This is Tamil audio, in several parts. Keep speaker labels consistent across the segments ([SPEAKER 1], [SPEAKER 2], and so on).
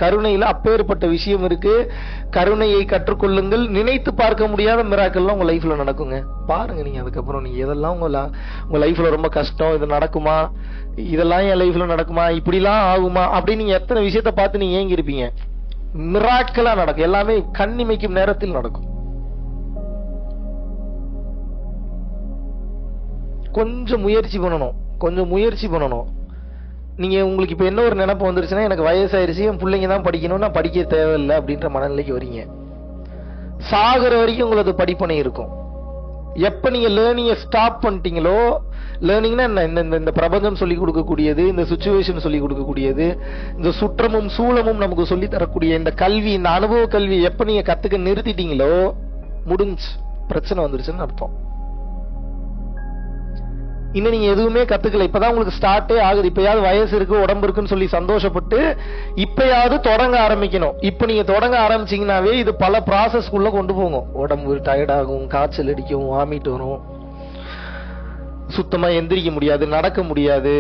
[SPEAKER 1] கருணையில அப்பேற்பட்ட விஷயம் இருக்கு. கருணையை கற்றுக்கொள்ளுங்கள். நினைத்து பார்க்க முடியாத மிராக்கள்லாம் உங்க லைஃப்ல நடக்குங்க. பாருங்க நீங்க அதுக்கப்புறம் நீங்க எதெல்லாம் உங்க லைஃப்ல ரொம்ப கஷ்டம், இது நடக்குமா, இதெல்லாம் என் லைஃப்ல நடக்குமா, இப்படிலாம் ஆகுமா அப்படின்னு நீங்க எத்தனை விஷயத்த பார்த்து நீங்க ஏங்கி இருப்பீங்க. மிராக்கலா நடக்கும். எல்லாமே கண்ணிமைக்கும் நேரத்தில் நடக்கும். கொஞ்சம் முயற்சி பண்ணணும். நீங்க உங்களுக்கு இப்ப என்ன ஒரு நினைப்பு வந்துருச்சுன்னா, எனக்கு வயசாயிருச்சு, என் பிள்ளைங்க தான் படிக்கணும், நான் படிக்க தேவையில்லை அப்படின்ற மனநிலைக்கு வரீங்க. சாகுற வரைக்கும் உங்களுக்கு படிப்பனை இருக்கும். எப்ப நீங்க லேர்னிங்க ஸ்டாப் பண்ணிட்டீங்களோ, லேர்னிங்னா என்ன, இந்த பிரபஞ்சம் சொல்லி கொடுக்கக்கூடியது, இந்த சிச்சுவேஷன் சொல்லி கொடுக்கக்கூடியது, இந்த சுற்றமும் சூழமும் நமக்கு சொல்லி தரக்கூடிய இந்த கல்வி, இந்த அனுபவ கல்வி எப்ப நீங்க கத்துக்க நிறுத்திட்டீங்களோ, முடிஞ்சு, பிரச்சனை வந்துருச்சுன்னு அர்த்தம். இன்னும் நீங்க எதுவுமே கத்துக்கல, இப்பதான் உங்களுக்கு ஸ்டார்ட்டே ஆகுது. இப்பயாவது வயசு இருக்கு, உடம்பு இருக்குன்னு சொல்லி சந்தோஷப்பட்டு இப்பயாவது தொடங்க ஆரம்பிக்கணும். இப்ப நீங்க தொடங்க ஆரம்பிச்சீங்கன்னாவே இது பல ப்ராசஸ்க்குள்ள கொண்டு போகும். உடம்பு டயர்ட் ஆகும், காய்ச்சல் அடிக்கும், வாமிட் வரும், சுத்தமா எந்திரிக்க முடியாது, நடக்க முடியாது,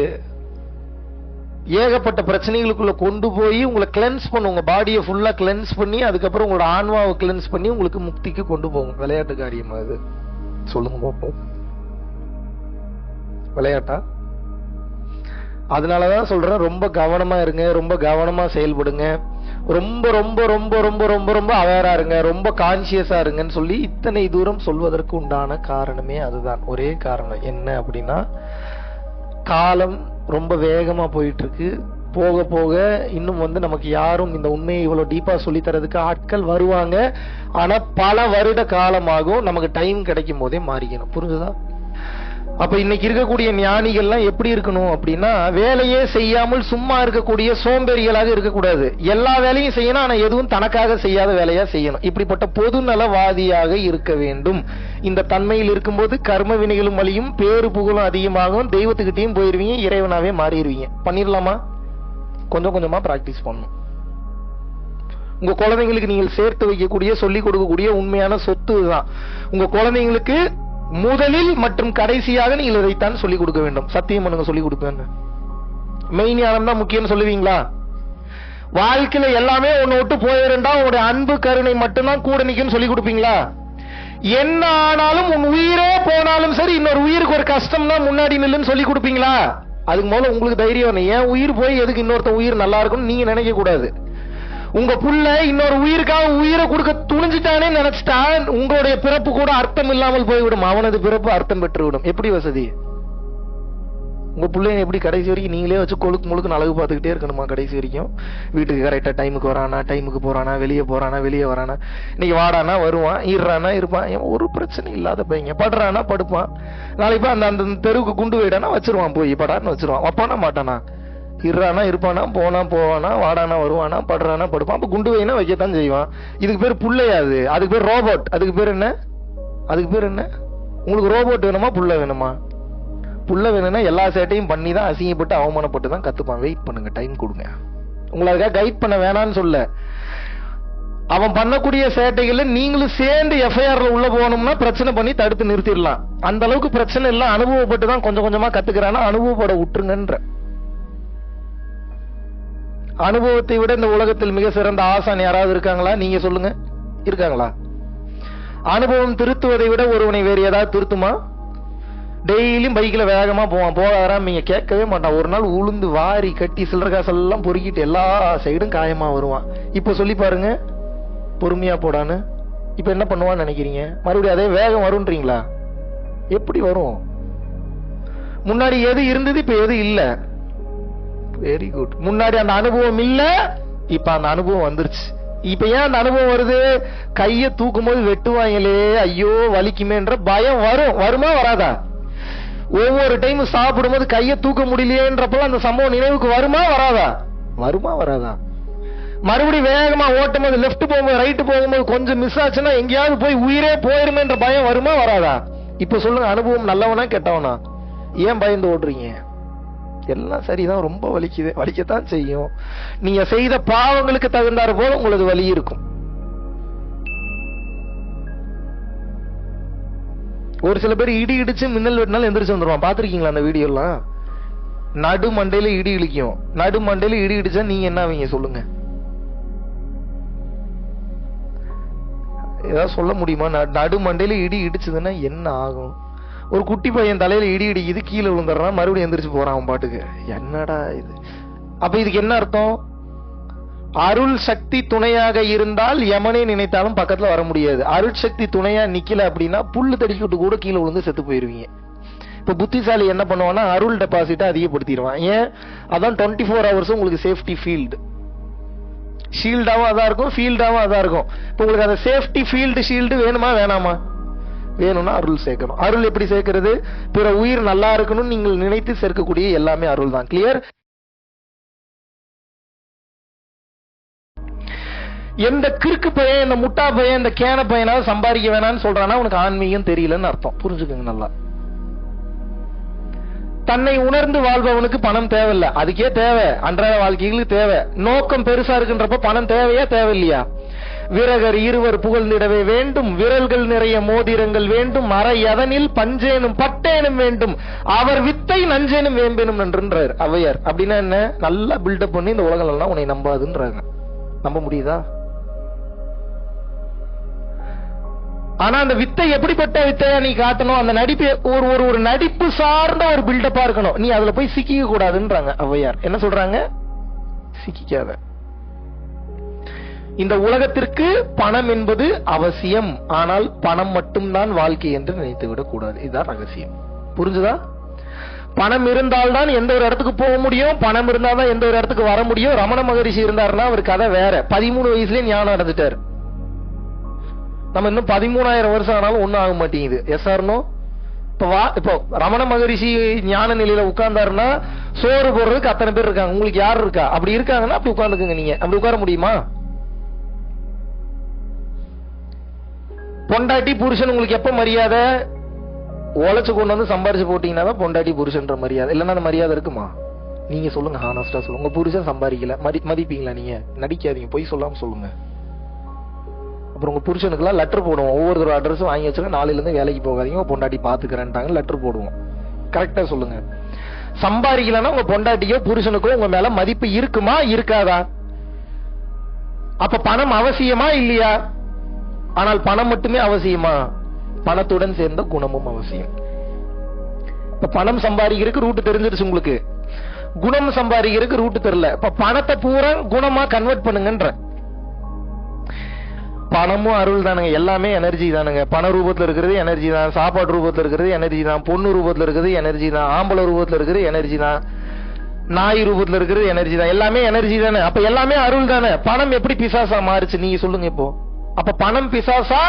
[SPEAKER 1] ஏகப்பட்ட பிரச்சனைகளுக்குள்ள கொண்டு போய் உங்களை கிளென்ஸ் பண்ணும். உங்க பாடியை ஃபுல்லா கிளென்ஸ் பண்ணி அதுக்கப்புறம் உங்களோட ஆன்மாவை கிளென்ஸ் பண்ணி உங்களுக்கு முக்திக்கு கொண்டு போகும். விளையாட்டு காரியமா இது? சொல்லுங்க பார்ப்போம். விளையாட்டா? அதனாலதான் சொல்றேன், ரொம்ப கவனமா இருங்க, ரொம்ப கவனமா செயல்படுங்க, ரொம்ப ரொம்ப ரொம்ப ரொம்ப ரொம்ப ரொம்ப அவேரா இருங்க, ரொம்ப கான்சியஸா இருங்கன்னு சொல்லி இத்தனை தூரம் சொல்வதற்கு உண்டான காரணமே அதுதான். ஒரே காரணம் என்ன அப்படின்னா, காலம் ரொம்ப வேகமா போயிட்டு இருக்கு. போக போக இன்னும் நமக்கு யாரும் இந்த உண்மையை இவ்வளவு டீப்பா சொல்லி தரதுக்கு ஆட்கள் வருவாங்க. ஆனா பல வருட காலமாகும். நமக்கு டைம் கிடைக்கும் போதே மாறிக்கணும். புரிஞ்சுதா? அப்ப இன்னைக்கு இருக்கக்கூடிய ஞானிகள்லாம் எப்படி இருக்கணும் அப்படின்னா, வேலையே செய்யாமல் சும்மா இருக்கக்கூடிய சோம்பேறிகளாக இருக்கக்கூடாது. எல்லா வேலையும் செய்யணும், ஆனா எதுவும் தனக்காக செய்யாத வேலையா செய்யணும். இப்படிப்பட்ட பொதுநலவாதியாக இருக்க வேண்டும். இந்த தன்மையில் இருக்கும்போது கர்ம வினைகளும் வழியும், பேரு புகழும் அதிகமாகும், தெய்வத்துக்கிட்டையும் போயிருவீங்க, இறைவனாவே மாறிடுவீங்க. பண்ணிடலாமா? கொஞ்சம் கொஞ்சமா பிராக்டிஸ் பண்ணணும். உங்க குழந்தைங்களுக்கு நீங்கள் சேர்த்து வைக்கக்கூடிய, சொல்லிக் கொடுக்கக்கூடிய உண்மையான சொத்து தான். உங்க குழந்தைங்களுக்கு முதலில் மற்றும் கடைசியாக நீங்கள் இதைத்தான் சொல்லிக் கொடுக்க வேண்டும். சத்தியம் பண்ணுங்க, சொல்லிக் கொடுப்பேன். மெயின் ஞானம் தான் முக்கியம் சொல்லுவீங்களா? வாழ்க்கையில எல்லாமே ஒன்னு விட்டு போயிருந்தா உங்களுடைய அன்பு கருணை மட்டும்தான் கூட நிக்கும் சொல்லிக் கொடுப்பீங்களா? என்ன ஆனாலும் உன் உயிரே போனாலும் சரி, இன்னொரு உயிருக்கு ஒரு கஷ்டம்னா முன்னாடி நில்லுன்னு சொல்லிக் கொடுப்பீங்களா? அதுக்கு முதல்ல உங்களுக்கு தைரியம் வேணும். ஏன் உயிர் போய் எதுக்கு இன்னொருத்த உயிர் நல்லா இருக்கும்னு நீங்க நினைக்க கூடாது. உங்க புள்ள இன்னொரு உயிருக்காக உயிரை கொடுக்க துணிஞ்சிட்டானே நினைச்சிட்டா உங்களுடைய பிறப்பு கூட அர்த்தம் இல்லாமல் போய்விடும். அவனது பிறப்பு அர்த்தம் பெற்றுவிடும். எப்படி வசதி? உங்க பிள்ளைங்க எப்படி கடைசி வரைக்கும் நீங்களே வச்சு கொழுக்கு முழுக்கு அழகு பார்த்துக்கிட்டே இருக்கணுமா? கடைசி வரைக்கும் வீட்டுக்கு கரெக்டா டைமுக்கு வரானா, டைமுக்கு போறானா, வெளியே போறானா, வெளியே வரானா, இன்னைக்கு வாடானா வருவான், ஈடுறானா இருப்பான், ஒரு பிரச்சனை இல்லாத பையன், படுறானா படுப்பான், நாளைக்கு அந்த அந்த தெருவுக்கு குண்டு வைடானா வச்சிருவான், போய் படான்னு வச்சிருவான், வப்பானா மாட்டானா, இருறானா இருப்பானா, போனா போவானா, வாடானா வருவானா, படுறானா படுப்பான். அப்ப குண்டு வைனா வைக்கத்தான் செய்வான். இதுக்கு பேர் புள்ளையாது, அதுக்கு பேர் ரோபோட். அதுக்கு பேர் என்ன? அதுக்கு பேர் என்ன? உங்களுக்கு ரோபோட் வேணுமா புள்ள வேணுமா? புள்ள வேணும்னா எல்லா சேட்டையும் பண்ணி தான், அசிங்கப்பட்டு அவமானப்பட்டு தான் கத்துப்பான். வெயிட் பண்ணுங்க, டைம் கொடுங்க. உங்களை அதுக்காக கைட் பண்ண வேணான்னு சொல்ல, அவன் பண்ணக்கூடிய சேட்டைகள்ல நீங்களும் சேர்ந்து எஃப்ஐஆர்ல உள்ள போகணும்னா பிரச்சனை பண்ணி தடுத்து நிறுத்திடலாம். அந்த அளவுக்கு பிரச்சனை இல்ல, அனுபவப்பட்டு தான் கொஞ்சம் கொஞ்சமா கத்துக்கிறானா, அனுபவப்பட விட்டுருங்கன்ற. அனுபவத்தை விட இந்த உலகத்தில் மிக சிறந்த ஆசான் யாராவது இருக்காங்களா? நீங்க சொல்லுங்க, இருக்காங்களா? அனுபவம் திருத்துவதை விட ஒருவனை வேறு ஏதாவது திருத்துமா? டெய்லியும் பைக்ல வேகமா போவான், போகாராம் நீங்க கேட்கவே மாட்டான். ஒரு நாள் உளுந்து வாரி கட்டி சில்லற காசெல்லாம் பொறுக்கிட்டு எல்லா சைடும் காயமா வருவான். இப்ப சொல்லி பாருங்க, பொறுமையா போடான்னு. இப்ப என்ன பண்ணுவான்னு நினைக்கிறீங்க? மறுபடியும் அதே வேகம் வரும்ன்றீங்களா? எப்படி வரும்? முன்னாடி எது இருந்தது, இப்ப எது இல்ல. Very good. முன்னாடி அந்த அனுபவம் இல்ல, இப்ப அந்த அனுபவம் வந்துருச்சு. இப்ப ஏன் அந்த அனுபவம் வருது? கைய தூக்கும் போது வெட்டுவாங்களே, ஐயோ வலிக்குமேன்ற பயம் வரும். வருமா வராதா? ஒவ்வொரு டைம் சாப்பிடும் போது கைய தூக்க முடியலையேன்றப்ப அந்த சம்பவம் நினைவுக்கு வருமா வராதா? வருமா வராதா? மறுபடியும் வேகமா ஓட்டும் போது, லெப்ட் போகும்போது ரைட்டு போகும்போது கொஞ்சம் மிஸ் ஆச்சுன்னா எங்கேயாவது போய் உயிரே போயிருமேன்ற பயம் வருமா வராதா? இப்ப சொல்லுங்க, அனுபவம் நல்லவனா கெட்டவனா? ஏன் பயந்து ஓடுறீங்க? எல்லாம் சரிதான், ரொம்ப வலிக்குது, வலிக்கத்தான் செய்யும். நீங்க செய்த பாவங்களுக்கு தகுந்தாறு போல உங்களுக்கு வலி இருக்கும். ஒரு சில பேர் இடி இடிச்சு மின்னல் வெட்டினாலும் எந்திரிச்சு வந்துருவான். பாத்திருக்கீங்களா அந்த வீடியோ எல்லாம்? நடு மண்டையில இடி இடிக்கும். நடு மண்டையில இடி இடிச்சா நீங்க என்ன ஆவீங்க சொல்லுங்க? ஏதாவது சொல்ல முடியுமா? நடு மண்டையில இடி இடிச்சதுன்னா என்ன ஆகும்? ஒரு குட்டி பையன் தலையில இடி இடிக்குது, கீழே விழுந்துடுறான், மறுபடியும் எந்திரிச்சு போறான் அவன் பாட்டுக்கு. என்னடா இது? அப்ப இதுக்கு என்ன அர்த்தம்? அருள் சக்தி துணையாக இருந்தால் யமனே நினைத்தாலும் பக்கத்துல வர முடியாது. அருள் சக்தி துணையா நிக்கல அப்படின்னா புல்லு தடிக்கிட்டு கூட கீழே விழுந்து செத்து போயிருவீங்க. இப்ப புத்திசாலி என்ன பண்ணுவான்னா அருள் டெபாசிட்டை அதிகப்படுத்திடுவான். ஏன்? அதான் 24 hours உங்களுக்கு சேஃப்டி ஃபீல்டு. ஷீல்டாவும் அதான் இருக்கும், ஃபீல்டாவும் அதான் இருக்கும். இப்ப உங்களுக்கு அந்த சேஃப்டி ஃபீல்டு ஷீல்டு வேணுமா வேணாமா? வேணும்னா அருள் சேர்க்கணும். அருள் எப்படி சேர்க்கிறது? பிற உயிர் நல்லா இருக்கணும் நீங்கள் நினைத்து சேர்க்கக்கூடிய எல்லாமே அருள் தான். கிளியர்? எந்த கிறுக்கு பையன், இந்த முட்டா பையன், இந்த கேன பையனாவது சம்பாதிக்க வேணாம்னு சொல்றானா உனக்கு ஆன்மீகம் தெரியலன்னு அர்த்தம். புரிஞ்சுக்கோங்க நல்லா. தன்னை உணர்ந்து வாழ்பவனுக்கு பணம் தேவையில்லை, அதுக்கே தேவை, அன்றாட வாழ்க்கைகளுக்கு தேவை. நோக்கம் பெருசா இருக்குன்றப்ப பணம் தேவையா தேவையில்லையா? விரகர் இருவர் புகழ்ந்திடவே வேண்டும், விரல்கள் நிறைய மோதிரங்கள் வேண்டும், அரை எதனில் பஞ்சேனும் பட்டேனும் வேண்டும், அவர் வித்தை நஞ்சேனும் வேம்பேனும் என்றார் ஔவையார். அப்படின்னா என்ன? நல்லா பில்டப் பண்ணி இந்த உலகம் எல்லாம் உன்னை நம்பாதுன்றாங்க. நம்ப முடியுதா? ஆனா அந்த வித்தை எப்படிப்பட்ட வித்தையா நீ காட்டணும்? அந்த நடிப்பு ஒரு நடிப்பு சார்ந்த ஒரு பில்டப்பா இருக்கணும். நீ அதுல போய் சிக்கிக்க கூடாதுன்றாங்க ஔவையார். என்ன சொல்றாங்க? சிக்கிக்காத. இந்த உலகத்திற்கு பணம் என்பது அவசியம், ஆனால் பணம் மட்டும்தான் வாழ்க்கை என்று நினைத்து விடக் கூடாது. இதுதான் ரகசியம். புரிஞ்சுதா? பணம் இருந்தால்தான் எந்த ஒரு இடத்துக்கு போக முடியும், பணம் இருந்தால்தான் எந்த ஒரு இடத்துக்கு வர முடியும். ரமண மகரிஷி இருந்தாருன்னா அவர் கதை வேற. 13 வயசுலயே ஞானம் அடைஞ்சிட்டாரு. நம்ம இன்னும் 13,000 வருஷம் ஆனாலும் ஒண்ணும் ஆக மாட்டேங்குது. Yes or no? இப்போ ரமண மகரிஷி ஞான நிலையில உட்கார்ந்தாருன்னா சோறு போடுறதுக்கு அத்தனை பேர் இருக்காங்க. உங்களுக்கு யாரு இருக்கா? அப்படி இருக்காங்கன்னா அப்படி உட்கார்ந்துக்குங்க. நீங்க அப்படி உட்கார முடியுமா? பொண்டாட்டி புருஷன் உங்களுக்கு எப்ப மரியாதை? உழைச்சு கொண்டு வந்து சம்பாரிச்சு போட்டீங்கன்னா தான் பொண்டாட்டி புருஷன்ற மரியாதை. இல்லைன்னா அந்த மரியாதை இருக்குமா? நீங்க சொல்லுங்க, ஹானஸ்டா சொல்லுங்க. உங்க புருஷன் சம்பாதிக்கல, மதிப்பீங்களா? நீங்க நடிக்காதீங்க, பொய் சொல்லாம சொல்லுங்க. அப்புறம் உங்க புருஷனுக்குலாம் லெட்டர் போடுவோம். ஒவ்வொரு அட்ரஸும் வாங்கி வச்சுக்க, நாளையில இருந்து வேலைக்கு போகாதீங்க, பொண்டாட்டி பாத்துக்கிறேன்ட்டாங்க, லெட்டர் போடுவோம். கரெக்டா சொல்லுங்க. சம்பாதிக்கலன்னா உங்க பொண்டாட்டியோ புருஷனுக்கோ உங்க மேல மதிப்பு இருக்குமா இருக்காதா? அப்ப பணம் அவசியமா இல்லையா? ஆனால் பணம் மட்டுமே அவசியமா? பணத்துடன் சேர்ந்த குணமும் அவசியம். இப்ப பணம் சம்பாதிக்கிறதுக்கு ரூட் தெரிஞ்சிருச்சு உங்களுக்கு, குணம் சம்பாதிக்கிறதுக்கு ரூட் தெரியல. இப்ப பணத்தை பூரா குணமா கன்வெர்ட் பண்ணுங்கன்ற. பணமும் அருள் தானுங்க, எல்லாமே எனர்ஜி தானுங்க. பண ரூபத்துல இருக்கிறது எனர்ஜி தான், சாப்பாடு ரூபத்துல இருக்கிறது எனர்ஜி தான், பொண்ணு ரூபத்துல இருக்கிறது எனர்ஜி தான், ஆம்பளை ரூபத்துல இருக்கிறது எனர்ஜி தான், நாய் ரூபத்துல இருக்கிறது எனர்ஜி தான். எல்லாமே எனர்ஜி தானே. அப்ப எல்லாமே அருள் தானே. பணம் எப்படி பிசாசா மாறுச்சு நீங்க சொல்லுங்க இப்போ? அப்ப பணம் பிசாசா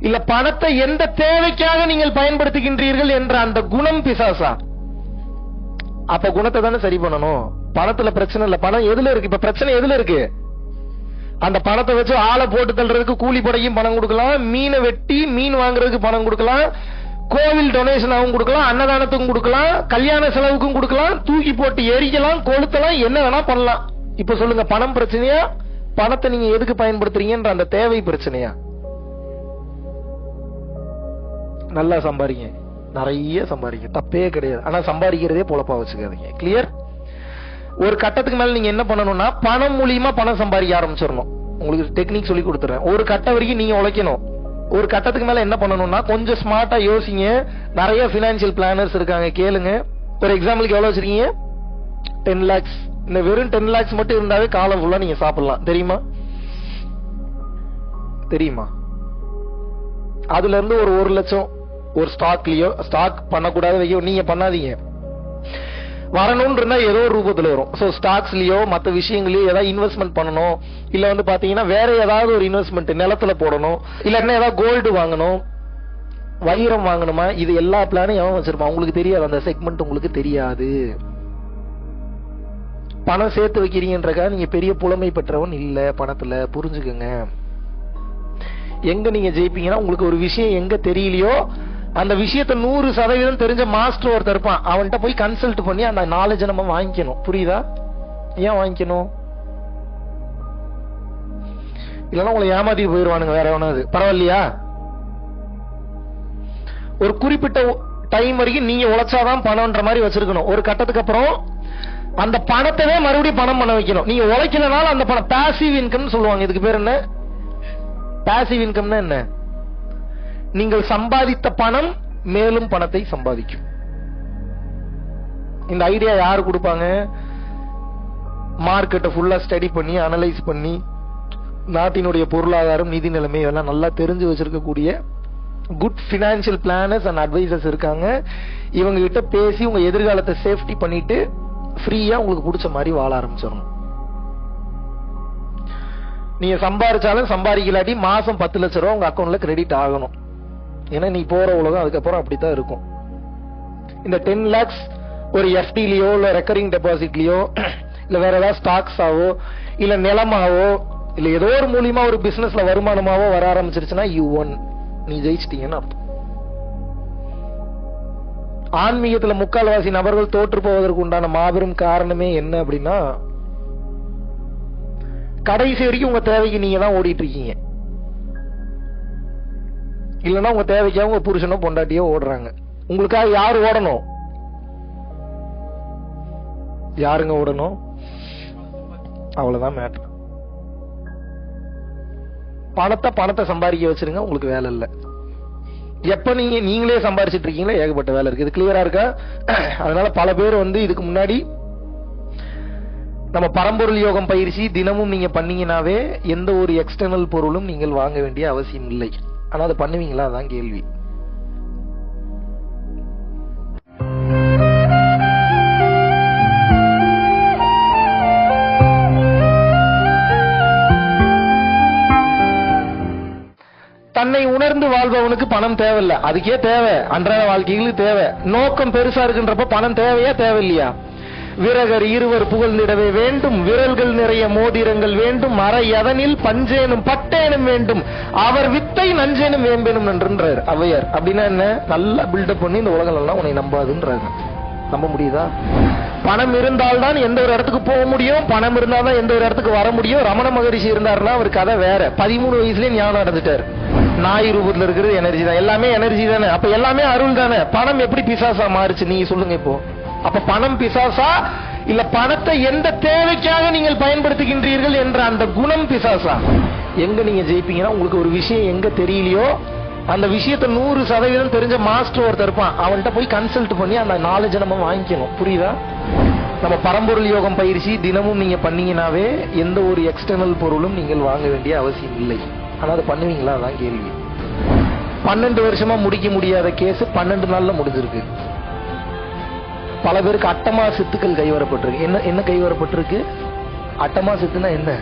[SPEAKER 1] இல்ல பணத்தை எந்த தேவைக்காக நீங்கள் பயன்படுத்துகின்றீர்கள் என்ற அந்த குணம் பிசாசா? அப்ப குணத்தை தானே சரி பண்ணணும். பணத்துல பிரச்சனை இல்ல. பணம் எதுல இருக்கு? இப்ப பிரச்சனை எதுல இருக்கு? அந்த பணத்தை வச்சு ஆளை போட்டு தள்ளுறதுக்கு கூலி படைக்கும் பணம் கொடுக்கலாம், மீனை வெட்டி மீன் வாங்குறதுக்கு பணம் கொடுக்கலாம், கோவில் டொனேஷனாகவும் கொடுக்கலாம், அன்னதானத்துக்கும் கொடுக்கலாம், கல்யாண செலவுக்கும் கொடுக்கலாம், தூக்கி போட்டு எரிக்கலாம், கொளுத்தலாம், என்ன வேணா பண்ணலாம். இப்ப சொல்லுங்க, பணம் பிரச்சனையா? பணத்தை நீங்க எதுக்கு பயன்படுத்துறீங்கன்ற அந்த தேவை பிரச்சனையா? நல்லா சம்பாதிங்க, நிறைய சம்பாதிங்க, தப்பே கிடையாது. ஆனா சம்பாதிக்கிறதே பொழப்பா வச்சுக்காதீங்க. கிளியர்? ஒரு கட்டத்துக்கு மேல நீங்க என்ன பண்ணணும்னா பணம் மூலியமா பணம் சம்பாதிக்க ஆரம்பிச்சிடணும். உங்களுக்கு டெக்னிக் சொல்லி கொடுத்துறேன். ஒரு கட்டம் வரைக்கும் நீங்க உழைக்கணும். ஒரு கட்டத்துக்கு மேல என்ன பண்ணணும்னா கொஞ்சம் ஸ்மார்ட்டா யோசிங்க. நிறைய பினான்சியல் பிளானர்ஸ் இருக்காங்க, கேளுங்க. ஒரு எக்ஸாம்பிளுக்கு எவ்வளவு வச்சிருக்கீங்க? 10 lakhs. இந்த வெறும் 10 lakhs மட்டும் இருந்தாவே காலம் ஃபுல்லா நீங்க சாப்பிடலாம். தெரியுமா? தெரியுமா? அதுல இருந்து ஒரு 1 லட்சம் ஒரு ஸ்டாக்லயோ, ஸ்டாக் பண்ணக்கூடாது வைக்க, நீங்க பண்ணாதீங்க. வரணும்னு இருந்தா ஏதோ ஒரு ரூபத்துல வரும். சோ ஸ்டாக்ஸ்லயோ மற்ற விஷயங்களையோ ஏதாவது இன்வெஸ்ட்மெண்ட் பண்ணணும். இல்ல வந்து பாத்தீங்கன்னா வேற ஏதாவது ஒரு இன்வெஸ்ட்மெண்ட் நிலத்துல போடணும், இல்லன்னா ஏதாவது கோல்டு வாங்கணும், வைரம் வாங்கணுமா, இது எல்லா பிளானும் எவன் வச்சிருப்பான்? உங்களுக்கு தெரியாது. அந்த செக்மெண்ட் உங்களுக்கு தெரியாது. பணம் சேர்த்து வைக்கிறீங்கன்றக்கா நீங்க பெரிய புலமை பெற்றவன் இல்ல பணத்துல. புரிஞ்சுக்குங்க. எங்க நீங்க ஜெயிப்பீங்கன்னா உங்களுக்கு ஒரு விஷயம் எங்க தெரியலையோ அந்த விஷயத்த 100% தெரிஞ்ச மாஸ்டர் ஒருத்தர் இருப்பான், அவன்கிட்ட போய் கன்சல்ட் பண்ணி அந்த நாலேஜ் நம்ம வாங்கிக்கணும். புரியுதா? ஏன் வாங்கிக்கணும்? இல்லன்னா உங்களை ஏமாத்திட்டு போயிருவானுங்க வேற எவனாவது. பரவாயில்லையா? ஒரு குறிப்பிட்ட டைம் வரைக்கும் நீங்க உழைச்சாதான் பணம்ன்ற மாதிரி வச்சிருக்கணும். ஒரு கட்டத்துக்கு அப்புறம் அந்த பணத்தவே மறுபடியும் பணம் பண்ண வைக்கணும். நீங்க உழைக்கலனால அந்த பணம் பாசிவ் இன்கம் சொல்லுவாங்க. இதுக்கு பேர் என்ன? பாசிவ் இன்கம்னா என்ன? நீங்கள் சம்பாதித்த பணம் மேலும் பணத்தை சம்பாதிக்கும். இந்த ஐடியா யாரு கொடுப்பாங்க? மார்க்கெட்டை ஃபுல்லா ஸ்டடி பண்ணி அனலைஸ் பண்ணி நாட்டினுடைய பொருளாதாரம், நிதி நிலைமை இதெல்லாம் நல்லா தெரிஞ்சு வச்சிருக்கக்கூடிய good financial planners and advisers இருக்காங்க. இவங்க கிட்ட பேசி உங்க எதிர்காலத்தை சேஃப்டி பண்ணிட்டு ஃப்ரீயா உங்களுக்கு பிடிச்ச மாதிரி வாழ ஆரம்பிச்சிடணும். நீங்க சம்பாதிச்சாலும் சம்பாதிக்கலாட்டி மாசம் 10 லட்சம் ரூபாய் உங்க அக்கௌண்ட்ல கிரெடிட் ஆகணும். ஏன்னா நீ போற உலகம் அதுக்கப்புறம் அப்படித்தான் இருக்கும். இந்த 10 lakhs ஒரு எஃப்டிலயோ இல்ல ரெக்கரிங் டெபாசிட்லயோ இல்ல வேற ஏதாவது ஸ்டாக்ஸாவோ இல்ல நிலமாவோ இல்ல ஏதோ ஒரு மூலியமா ஒரு பிசினஸ்ல வருமானமாவோ வர ஆரம்பிச்சிருச்சுன்னா நீ ஜெயிச்சிட்டீங்கன்னு அர்த்தம். ஆன்மீகத்துல முக்கால்வாசி நபர்கள் தோற்று போவதற்கு உண்டான மாபெரும் காரணமே என்ன அப்படின்னா, கடைசி வரைக்கும் உங்க தேவைக்கு நீங்க தான் ஓடிட்டு இருக்கீங்க. இல்லன்னா உங்க தேவைக்காக உங்க புருஷனோ பொண்டாட்டியோ ஓடுறாங்க. உங்களுக்காக யாரு ஓடணும்? யாருங்க ஓடணும்? அவ்வளவுதான் மேட்டர். பணத்தை சம்பாதிக்க வச்சிருங்க, உங்களுக்கு வேலை இல்ல. எப்ப நீங்களே சம்பாதிச்சிட்டு இருக்கீங்களா ஏகப்பட்ட வேலை இருக்கு. இது கிளியரா இருக்கா? அதனால பல பேர் இதுக்கு முன்னாடி நம்ம பரம்பொருள் யோகம் பயிற்சி தினமும் நீங்க பண்ணீங்கன்னாவே எந்த ஒரு எக்ஸ்டர்னல் பொருளும் நீங்கள் வாங்க வேண்டிய அவசியம் இல்லை. ஆனா அதை பண்ணுவீங்களா? அதான் கேள்வி. தன்னை உணர்ந்து வாழ்பவனுக்கு பணம் தேவையில்ல. அதுக்கே தேவை, அன்றாட வாழ்க்கைகளுக்கு தேவை. நோக்கம் பெருசா இருக்குன்றப்ப பணம் தேவையா தேவையில்லையா? விரகர் இருவர் புகழ்ந்திடவே வேண்டும், விரல்கள் நிறைய மோதிரங்கள் வேண்டும், அரை யதனில் பஞ்சேனும் பட்டேனும் வேண்டும், அவர் வித்தை நஞ்சேனும் வேம்பேனும் நன்றுன்றார் ஔவையார். அப்படின்னா என்ன? நல்லா பில்டப் பண்ணி இந்த உலகம் எல்லாம் உன்னை நம்பாதுன்றாங்க. நம்ப முடியுதா? பணம் இருந்தால்தான் எந்த ஒரு இடத்துக்கு போக முடியும், பணம் இருந்தால்தான் எந்த ஒரு இடத்துக்கு வர முடியும். ரமண மகரிஷி இருந்தாருன்னா அவர் கதை வேற. 13 வயசுலயே ஞானம் அடைஞ்சிட்டார். நாய் ரூபத்துல இருக்கிறது எனர்ஜி தான். எல்லாமே எனர்ஜி தானே. அப்ப எல்லாமே அருள் தானே. பணம் எப்படி பிசாசா மாறுச்சு நீங்க சொல்லுங்க இப்போ? அப்ப பணம் பிசாசா இல்ல பணத்தை எந்த தேவைக்காக நீங்கள் பயன்படுத்துகின்றீர்கள் என்ற அந்த குணம் பிசாசா? எங்க நீங்க ஜெயிப்பீங்கன்னா, உங்களுக்கு ஒரு விஷயம் எங்க தெரியலையோ அந்த விஷயத்தை 100% தெரிஞ்ச மாஸ்டர் ஒருத்தர் இருப்பான். அவன்கிட்ட போய் கன்சல்ட் பண்ணி அந்த நாலேஜ் நம்ம வாங்கிக்கணும். புரியுதா? நம்ம பரம்பொருள் யோகம் பயிற்சி தினமும் நீங்க பண்ணீங்கன்னாவே எந்த ஒரு எக்ஸ்டர்னல் பொருளும் நீங்கள் வாங்க வேண்டிய அவசியம் இல்லை. ஆனா அதை பண்ணுவீங்களா? அதான் கேள்வி. 12 வருஷமா முடிக்க முடியாத கேஸ் 12 நாள்ல முடிஞ்சிருக்கு. பல பேருக்கு அட்டமா சித்துக்கள் கைவரப்பட்டிருக்கு. என்ன கைவரப்பட்டிருக்கு? அட்டமா சித்துனா என்ன?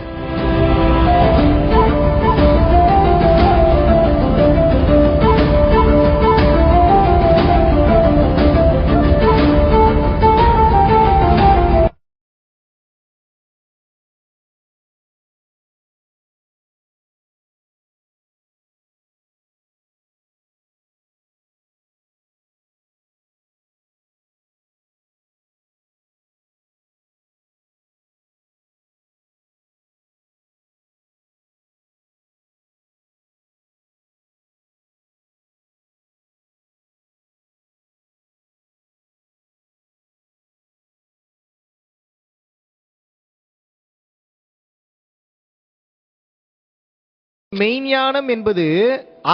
[SPEAKER 1] மெய்ஞானம் என்பது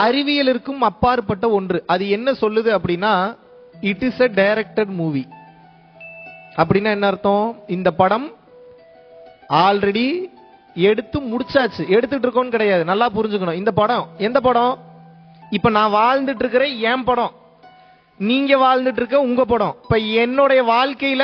[SPEAKER 1] அறிவியலிற்கும் அப்பாற்பட்ட ஒன்று. அது என்ன சொல்லுது அப்படின்னா, it is a directed movie. அப்படின்னா என்ன அர்த்தம்? இந்த படம் ஆல்ரெடி எடுத்து முடிச்சாச்சு, எடுத்துட்டு இருக்கோம் கிடையாது. நல்லா புரிஞ்சுக்கணும். இந்த படம் எந்த படம்? இப்ப நான் வாழ்ந்துட்டு இருக்கிற என் படம், நீங்க வாழ்ந்துட்டு இருக்க உங்க படம். இப்ப என்னுடைய வாழ்க்கையில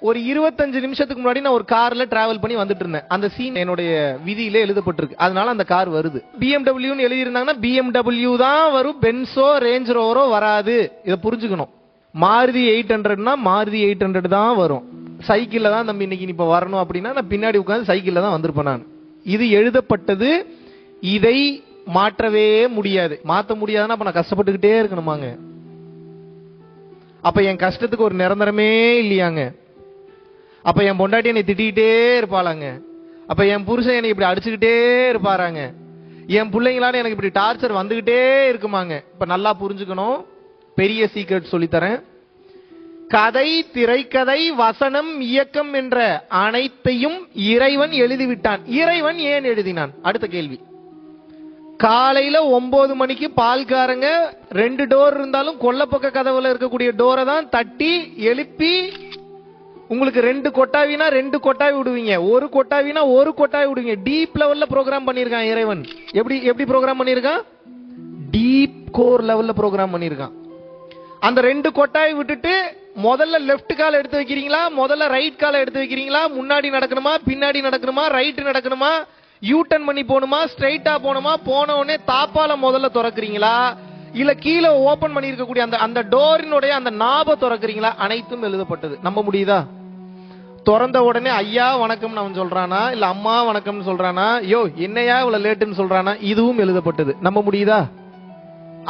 [SPEAKER 1] ஒரு 25 நிமிஷத்துக்கு முன்னாடி நான் ஒரு கார்ல டிராவல் பண்ணி வந்துட்டு இருந்தேன். அந்த சீன் என்னுடைய விதியில எழுதப்பட்டிருக்கு. அதனால அந்த கார் வருது. BMW எழுதி இருந்தாங்கன்னா BMW தான் வரும், பென்சோ ரேஞ்ச் ரோவரோ வராது. இதை புரிஞ்சுக்கணும். மாருதி 800னா மாருதி 800 தான் வரும். சைக்கிள்ல தான் தம்பி இன்னைக்கு இப்ப வரணும் அப்படின்னா நான் பின்னாடி உட்காந்து சைக்கிள்ல தான் வந்திருப்பேன் நான். இது எழுதப்பட்டது. இதை மாற்றவே முடியாது. மாற்ற முடியாதுன்னா அப்ப நான் கஷ்டப்பட்டுக்கிட்டே இருக்கணுமாங்க? அப்ப என் கஷ்டத்துக்கு ஒரு நிரந்தரமே இல்லையாங்க? அப்ப என் பொண்டாட்டி என்னை திட்டிக்கிட்டே இருப்பாளாங்க? அப்ப என் புருஷன் என்னை இப்படி அடிச்சுக்கிட்டே இருப்பாராங்க? என் பிள்ளைங்களால எனக்கு இப்படி டார்ச்சர் வந்துகிட்டே இருக்குமாங்க? இப்ப நல்லா புரிஞ்சுக்கணும். பெரிய சீக்ரெட் சொல்லித்தரேன். கதை, திரைக்கதை, வசனம், இயக்கம் என்ற அனைத்தையும் இறைவன் எழுதிவிட்டான். இறைவன் ஏன் எழுதினான்? அடுத்த கேள்வி. காலையில 9 மணிக்கு பால்காரங்க 2 டோர் இருந்தாலும் கொல்லப்பக்க கதவுல இருக்கக்கூடிய டோரை தான் தட்டி எழுப்பி உங்களுக்கு 2 கொட்டாவினா 2 கொட்டாவி விடுவீங்க, 1 கொட்டாவினா 1 கொட்டாவி விடுவீங்க. டீப் லெவல்ல ப்ரோக்ராம் பண்ணிருக்கான் இறைவன். எப்படி ப்ரோக்ராம் பண்ணிருக்கான்? டீப் கோர் லெவல்ல ப்ரோக்ராம் பண்ணிருக்கான். அந்த 2 கொட்டாவி விட்டுட்டு முதல்ல லெஃப்ட் கால் எடுத்து வைக்கிறீங்களா, முதல்ல ரைட் கால் எடுத்து வைக்கிறீங்களா, முன்னாடி நடக்கணுமா பின்னாடி நடக்கணுமா, ரைட் நடக்கணுமா, யூ டர்ன் பண்ணி போகணுமா, ஸ்ட்ரைட்டா போகணுமா, போன உடனே தாப்பால முதல்ல திறக்கிறீங்களா, இல்ல கீழே ஓபன் பண்ணி இருக்கக்கூடிய அந்த டோரினுடைய அந்த நாப திறக்கிறீங்களா, அனைத்தும் எழுதப்பட்டது. நம்ப முடியுதா? திறந்த உடனே ஐயா வணக்கம் அவன் சொல்றானா, இல்ல அம்மா வணக்கம் சொல்றானா, யோ என்னையா இவ்வளவு லேட்டுன்னு சொல்றானா, இதுவும் எழுதப்பட்டது. நம்ப முடியுதா?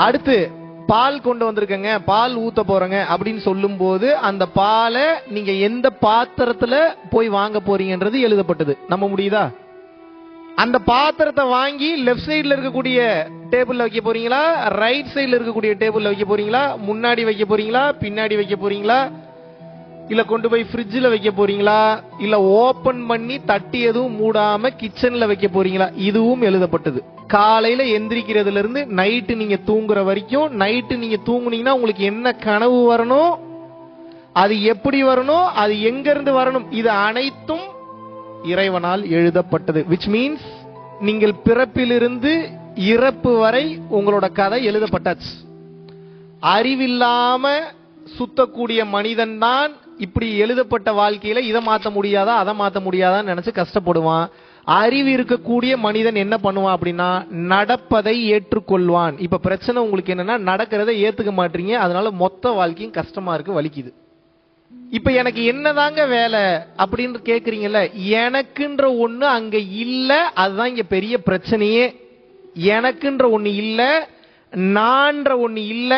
[SPEAKER 1] அடுத்து பால் கொண்டு வந்திருக்கங்க, பால் ஊத்த போறங்க அப்படின்னு சொல்லும் போது அந்த பாலை நீங்க எந்த பாத்திரத்துல போய் வாங்க போறீங்கன்றது எழுதப்பட்டது. நம்ப முடியுதா? அந்த பாத்திரத்தை வாங்கி லெஃப்ட் சைடுல இருக்கக்கூடிய டேபிள்ல வைக்க போறீங்களா, ரைட் சைடுல இருக்கக்கூடிய டேபிள்ல வைக்க போறீங்களா, முன்னாடி வைக்க போறீங்களா, பின்னாடி வைக்க போறீங்களா, இல்ல கொண்டு போய் ஃப்ரிட்ஜ்ல வைக்க போறீங்களா, இல்ல ஓபன் பண்ணி தட்டி எதுவும் மூடாம கிச்சன்ல வைக்க போறீங்களா, இதுவும் எழுதப்பட்டது. காலையில எந்திரிக்கிறதுல இருந்து நைட்டு நீங்க தூங்குற வரைக்கும், நைட்டு நீங்க தூங்குனீங்கன்னா உங்களுக்கு என்ன கனவு வரணும், அது எப்படி வரணும், அது எங்க இருந்து வரணும், இது அனைத்தும் இறைவனால் எழுதப்பட்டது. which means நீங்கள் பிறப்பிலிருந்து இறப்பு வரை உங்களோட கதை எழுதப்பட்டாச்சு. அறிவில்லாம சுத்தக்கூடிய மனிதன் தான் இப்படி எழுதப்பட்ட வாழ்க்கையில இதை மாத்த முடியாதா அதை மாத்த முடியாதான்னு நினைச்சு கஷ்டப்படுவான். அறிவு இருக்கக்கூடிய மனிதன் என்ன பண்ணுவான் அப்படின்னா நடப்பதை ஏற்றுக்கொள்வான். இப்ப பிரச்சனை உங்களுக்கு என்னன்னா நடக்கிறதை ஏத்துக்க மாட்டீங்க, அதனால மொத்த வாழ்க்கையும் கஷ்டமா இருக்கு, வலிக்குது. இப்ப எனக்கு என்னதாங்க வேலை அப்படின்னு கேக்குறீங்கல்ல, எனக்குன்ற ஒண்ணு அங்க இல்ல, அதுதான் இங்க பெரிய பிரச்சனையே. எனக்குன்ற ஒண்ணு இல்ல, நான்ற ஒண்ணு இல்ல,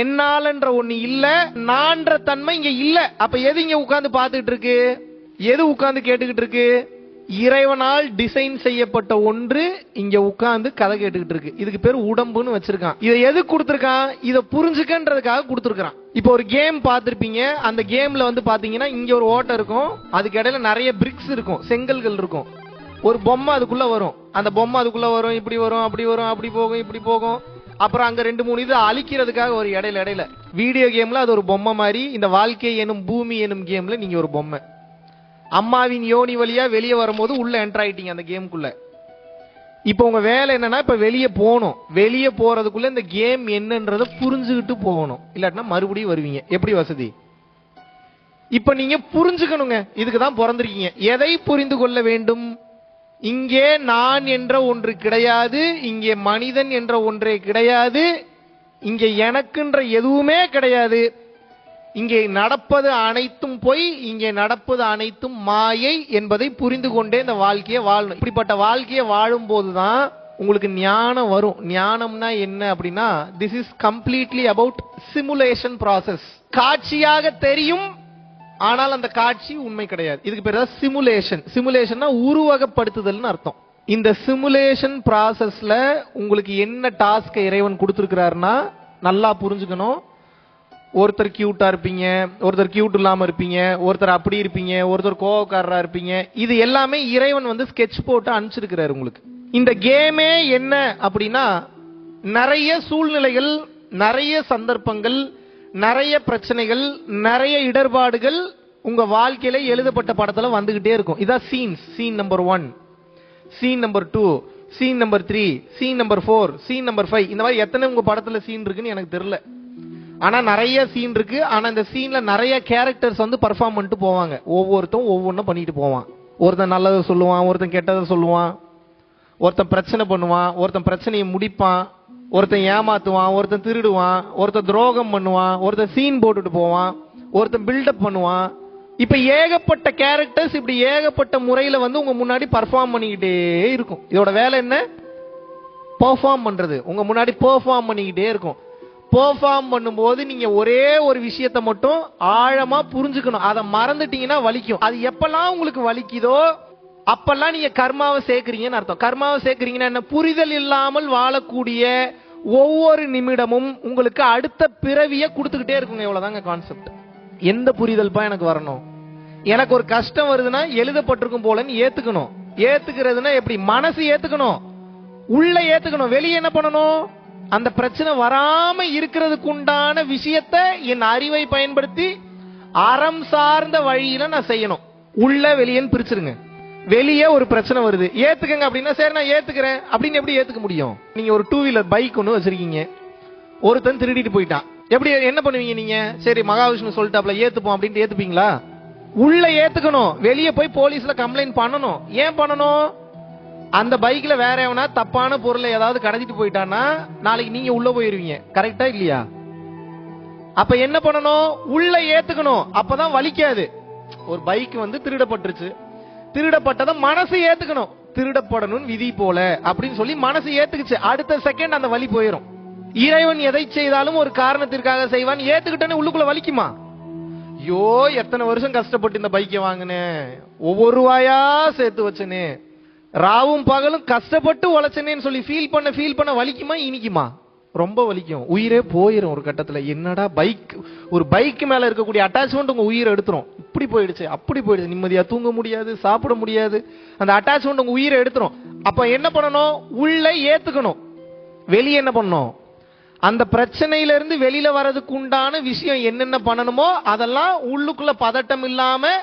[SPEAKER 1] என்னாலன்ற ஒண்ணு இல்ல, நான்ற தன்மை இங்க இல்ல. அப்ப எது இங்க உட்கார்ந்து பார்த்துட்டு இருக்கு, எது உட்கார்ந்து கேட்டுக்கிட்டு இருக்கு? இறைவனால் டிசைன் செய்யப்பட்ட ஒன்று இங்க உட்கார்ந்து கதை கேட்டுக்கிட்டு இருக்கு. இதுக்கு பேர் உடம்புன்னு வச்சிருக்கான். இதை எது கொடுத்திருக்கான்? இதை புரிஞ்சுக்கன்றதுக்காக கொடுத்திருக்கான். இப்போ ஒரு கேம் பார்த்திருப்பீங்க, அந்த கேம்ல வந்து பாத்தீங்கன்னா இங்க ஒரு ஓட்டை இருக்கும், அதுக்கு இடையில நிறைய பிரிக்ஸ் இருக்கும், செங்கல்கள் இருக்கும், ஒரு பொம்மை அதுக்குள்ள வரும், அந்த பொம்மை அதுக்குள்ள வரும், இப்படி வரும், அப்படி வரும், அப்படி போகும், இப்படி போகும். அப்புறம் அங்க 2-3 இது அழிக்கிறதுக்காக ஒரு இடையில வீடியோ கேம்ல அது ஒரு பொம்மை மாதிரி. இந்த வாழ்க்கை எனும் பூமி எனும் கேம்ல நீங்க ஒரு பொம்மை. அம்மாவின் யோனி வழியா வெளியே வரும்போது உள்ள என்டர் ஆயிட்டீங்க அந்த கேமுக்குள்ள. இப்போ உங்க வேலை என்னன்னா இப்ப வெளியே போகணும். வெளியே போறதுக்குள்ள இந்த கேம் என்னன்றதை புரிஞ்சுக்கிட்டு போகணும், இல்லாட்டினா மறுபடியும் வருவீங்க. எப்படி வசதி? இப்ப நீங்க புரிஞ்சுக்கணுங்க, இதுக்குதான் பிறந்திருக்கீங்க. எதை புரிந்து கொள்ள வேண்டும்? இங்கே நான் என்ற ஒன்று கிடையாது, இங்கே மனிதன் என்ற ஒன்றே கிடையாது, இங்கே எனக்குன்ற எதுவுமே கிடையாது. இங்கே நடப்பது அனைத்தும் பொய், இங்கே நடப்பது அனைத்தும் மாயை என்பதை புரிந்து கொண்டே இந்த வாழ்க்கையை வாழணும். இப்படிப்பட்ட வாழ்க்கையை வாழும் போதுதான் உங்களுக்கு ஞானம் வரும். ஞானம்னா என்ன அப்படின்னா, this is completely about simulation process. காட்சியாக தெரியும், ஆனால் அந்த காட்சி உண்மை கிடையாது. இதுக்கு பேர் தான் சிமுலேஷன். சிமுலேஷன்னா உருவகப்படுத்துதல்னு அர்த்தம். இந்த சிமுலேஷன் ப்ராசஸ்ல உங்களுக்கு என்ன டாஸ்க் இறைவன் கொடுத்திருக்கிறாருன்னா நல்லா புரிஞ்சுக்கணும். ஒருத்தர் கியூட்டா இருப்பீங்க, ஒருத்தர் கியூட் இல்லாம இருப்பீங்க, ஒருத்தர் அப்படி இருப்பீங்க, ஒருத்தர் கோவக்காரரா இருப்பீங்க. இது எல்லாமே இறைவன் வந்து ஸ்கெட்ச் போட்டு அனுப்பிச்சிருக்கிறாரு உங்களுக்கு. இந்த கேமே என்ன அப்படின்னா நிறைய சூழ்நிலைகள், நிறைய சந்தர்ப்பங்கள், நிறைய பிரச்சனைகள், நிறைய இடர்பாடுகள் உங்க வாழ்க்கையில எழுதப்பட்ட படத்துல வந்துகிட்டே இருக்கும். இதான் scenes. Scene number 1, scene number 2, scene number 3, scene number 4, scene number 5. இந்த மாதிரி எத்தனை உங்க படத்துல சீன் இருக்குன்னு எனக்கு தெரியல, ஆனா நிறைய சீன் இருக்கு. ஆனா இந்த சீன்ல நிறைய கேரக்டர்ஸ் வந்து பெர்ஃபார்ம் பண்ணிட்டு போவாங்க. ஒவ்வொருத்தரும் ஒவ்வொன்றும் பண்ணிட்டு போவான். ஒருத்தன் நல்லதை சொல்லுவான், ஒருத்தன் கெட்டதை சொல்லுவான், ஒருத்தன் பிரச்சனை பண்ணுவான், ஒருத்தன் பிரச்சனையை முடிப்பான், ஒருத்தன் ஏமாத்துவான், ஒருத்தன் திருடுவான், ஒருத்தன் துரோகம் பண்ணுவான், ஒருத்தன் சீன் போட்டுட்டு போவான், ஒருத்தன் பில்டப் பண்ணுவான். இப்ப ஏகப்பட்ட கேரக்டர்ஸ் இப்படி ஏகப்பட்ட முறையில வந்து உங்க முன்னாடி பர்ஃபார்ம் பண்ணிக்கிட்டே இருக்கும். இதோட வேலை என்ன? பெர்ஃபார்ம் பண்றது. உங்க முன்னாடி பெர்ஃபார்ம் பண்ணிக்கிட்டே இருக்கும். பெர்ஃபார்ம் பண்ணும்போது நீங்க ஒரே ஒரு விஷயத்தை மட்டும் ஆழமா புரிஞ்சுக்கணும். அதை மறந்துட்டீங்கன்னா வலிக்கும். அது எப்பெல்லாம் உங்களுக்கு வலிக்குதோ அப்பெல்லாம் நீங்க கர்மாவை சேர்க்கிறீங்கன்னு அர்த்தம். கர்மாவை சேர்க்கிறீங்கன்னா என்ன? புரிதல் இல்லாமல் வாழக்கூடிய ஒவ்வொரு நிமிடமும் உங்களுக்கு அடுத்த பிறவியை கொடுத்துக்கிட்டே இருக்குங்க. இவ்வளவுதாங்க கான்செப்ட். எந்த புரிதல் பா எனக்கு வரணும்? எனக்கு ஒரு கஷ்டம் வருதுன்னா எழுதப்பட்டிருக்கும் போலன்னு ஏத்துக்கணும். ஏத்துக்கிறதுனா எப்படி? மனசு ஏத்துக்கணும். உள்ள ஏத்துக்கணும். வெளியே என்ன பண்ணணும்? அந்த பிரச்சனை வராம இருக்கிறதுக்கு உண்டான விஷயத்த என் அறிவை பயன்படுத்தி அறம் சார்ந்த வழியில நான் செய்யணும். உள்ள வெளியேன்னு பிரிச்சிருங்க. வெளியே ஒரு பிரச்சனை வருது, ஏத்துக்கங்க அப்படின்னா சரி நான் ஏத்துக்கிறேன் அப்படின்னு எப்படி ஏத்துக்க முடியும்? நீங்க ஒரு 2 வீலர் பைக் ஒன்று வச்சிருக்கீங்க, ஒருத்தன் திருடிட்டு போயிட்டான், எப்படி என்ன பண்ணுவீங்க நீங்க? சரி மகாவிஷ்ணு சொல்லிட்டாப்ல ஏத்துப்போம் அப்படின்ட்டு ஏத்துப்பீங்களா? உள்ள ஏத்துக்கணும். வெளியே போய் போலீஸ்ல கம்ப்ளைண்ட் பண்ணணும். ஏன் பண்ணணும்? அந்த பைக்ல வேற எவனா தப்பான பொருளை ஏதாவது கடத்திட்டு போயிட்டான்னா நாளைக்கு நீங்க உள்ள போயிருவீங்க. கரெக்டா இல்லையா? அப்ப என்ன பண்ணணும்? உள்ள ஏத்துக்கணும். அப்பதான் வலிக்காது. ஒரு பைக் வந்து திருடப்பட்டுருச்சு, திருடப்பட்டதை மனசு ஏத்துக்கணும். திருடப்படணும் விதி போல அப்படின்னு சொல்லி மனசு ஏத்துக்குச்சு, அடுத்த செகண்ட் அந்த வலி போயிடும். இறைவன் எதை செய்தாலும் ஒரு காரணத்திற்காக செய்வான். ஏத்துக்கிட்டே உள்ளுக்குள்ள வலிக்குமா? ஐயோ எத்தனை வருஷம் கஷ்டப்பட்டு இந்த பைக்கை வாங்கினேன், ஒவ்வொரு ரூபாயா சேர்த்து வச்சனே, ராவும் பகலும் கஷ்டப்பட்டு உழைச்சனேன்னு சொல்லி ஃபீல் பண்ண வலிக்குமா இனிக்குமா? ரொம்ப வலிக்கும். உயிரே போயிரும் ஒரு கட்டத்துல. என்னடா பைக், ஒரு பைக் மேல இருக்கக்கூடிய அட்டாச்மெண்ட் உங்க உயிரை எடுத்துரும். இப்படி போயிடுச்சு அப்படி போயிடுச்சு, நிம்மதியா தூங்க முடியாது, சாப்பிட முடியாது, அந்த அட்டாச்மெண்ட் உங்க உயிரை எடுத்துரும். அப்ப என்ன பண்ணணும்? உள்ள ஏத்துக்கணும். வெளியே என்ன பண்ணணும்? அந்த பிரச்சனையில இருந்து வெளியில வர்றதுக்கு உண்டான விஷயம் என்னென்ன பண்ணணுமோ அதெல்லாம் உள்ளுக்குள்ள பதட்டம் இல்லாம,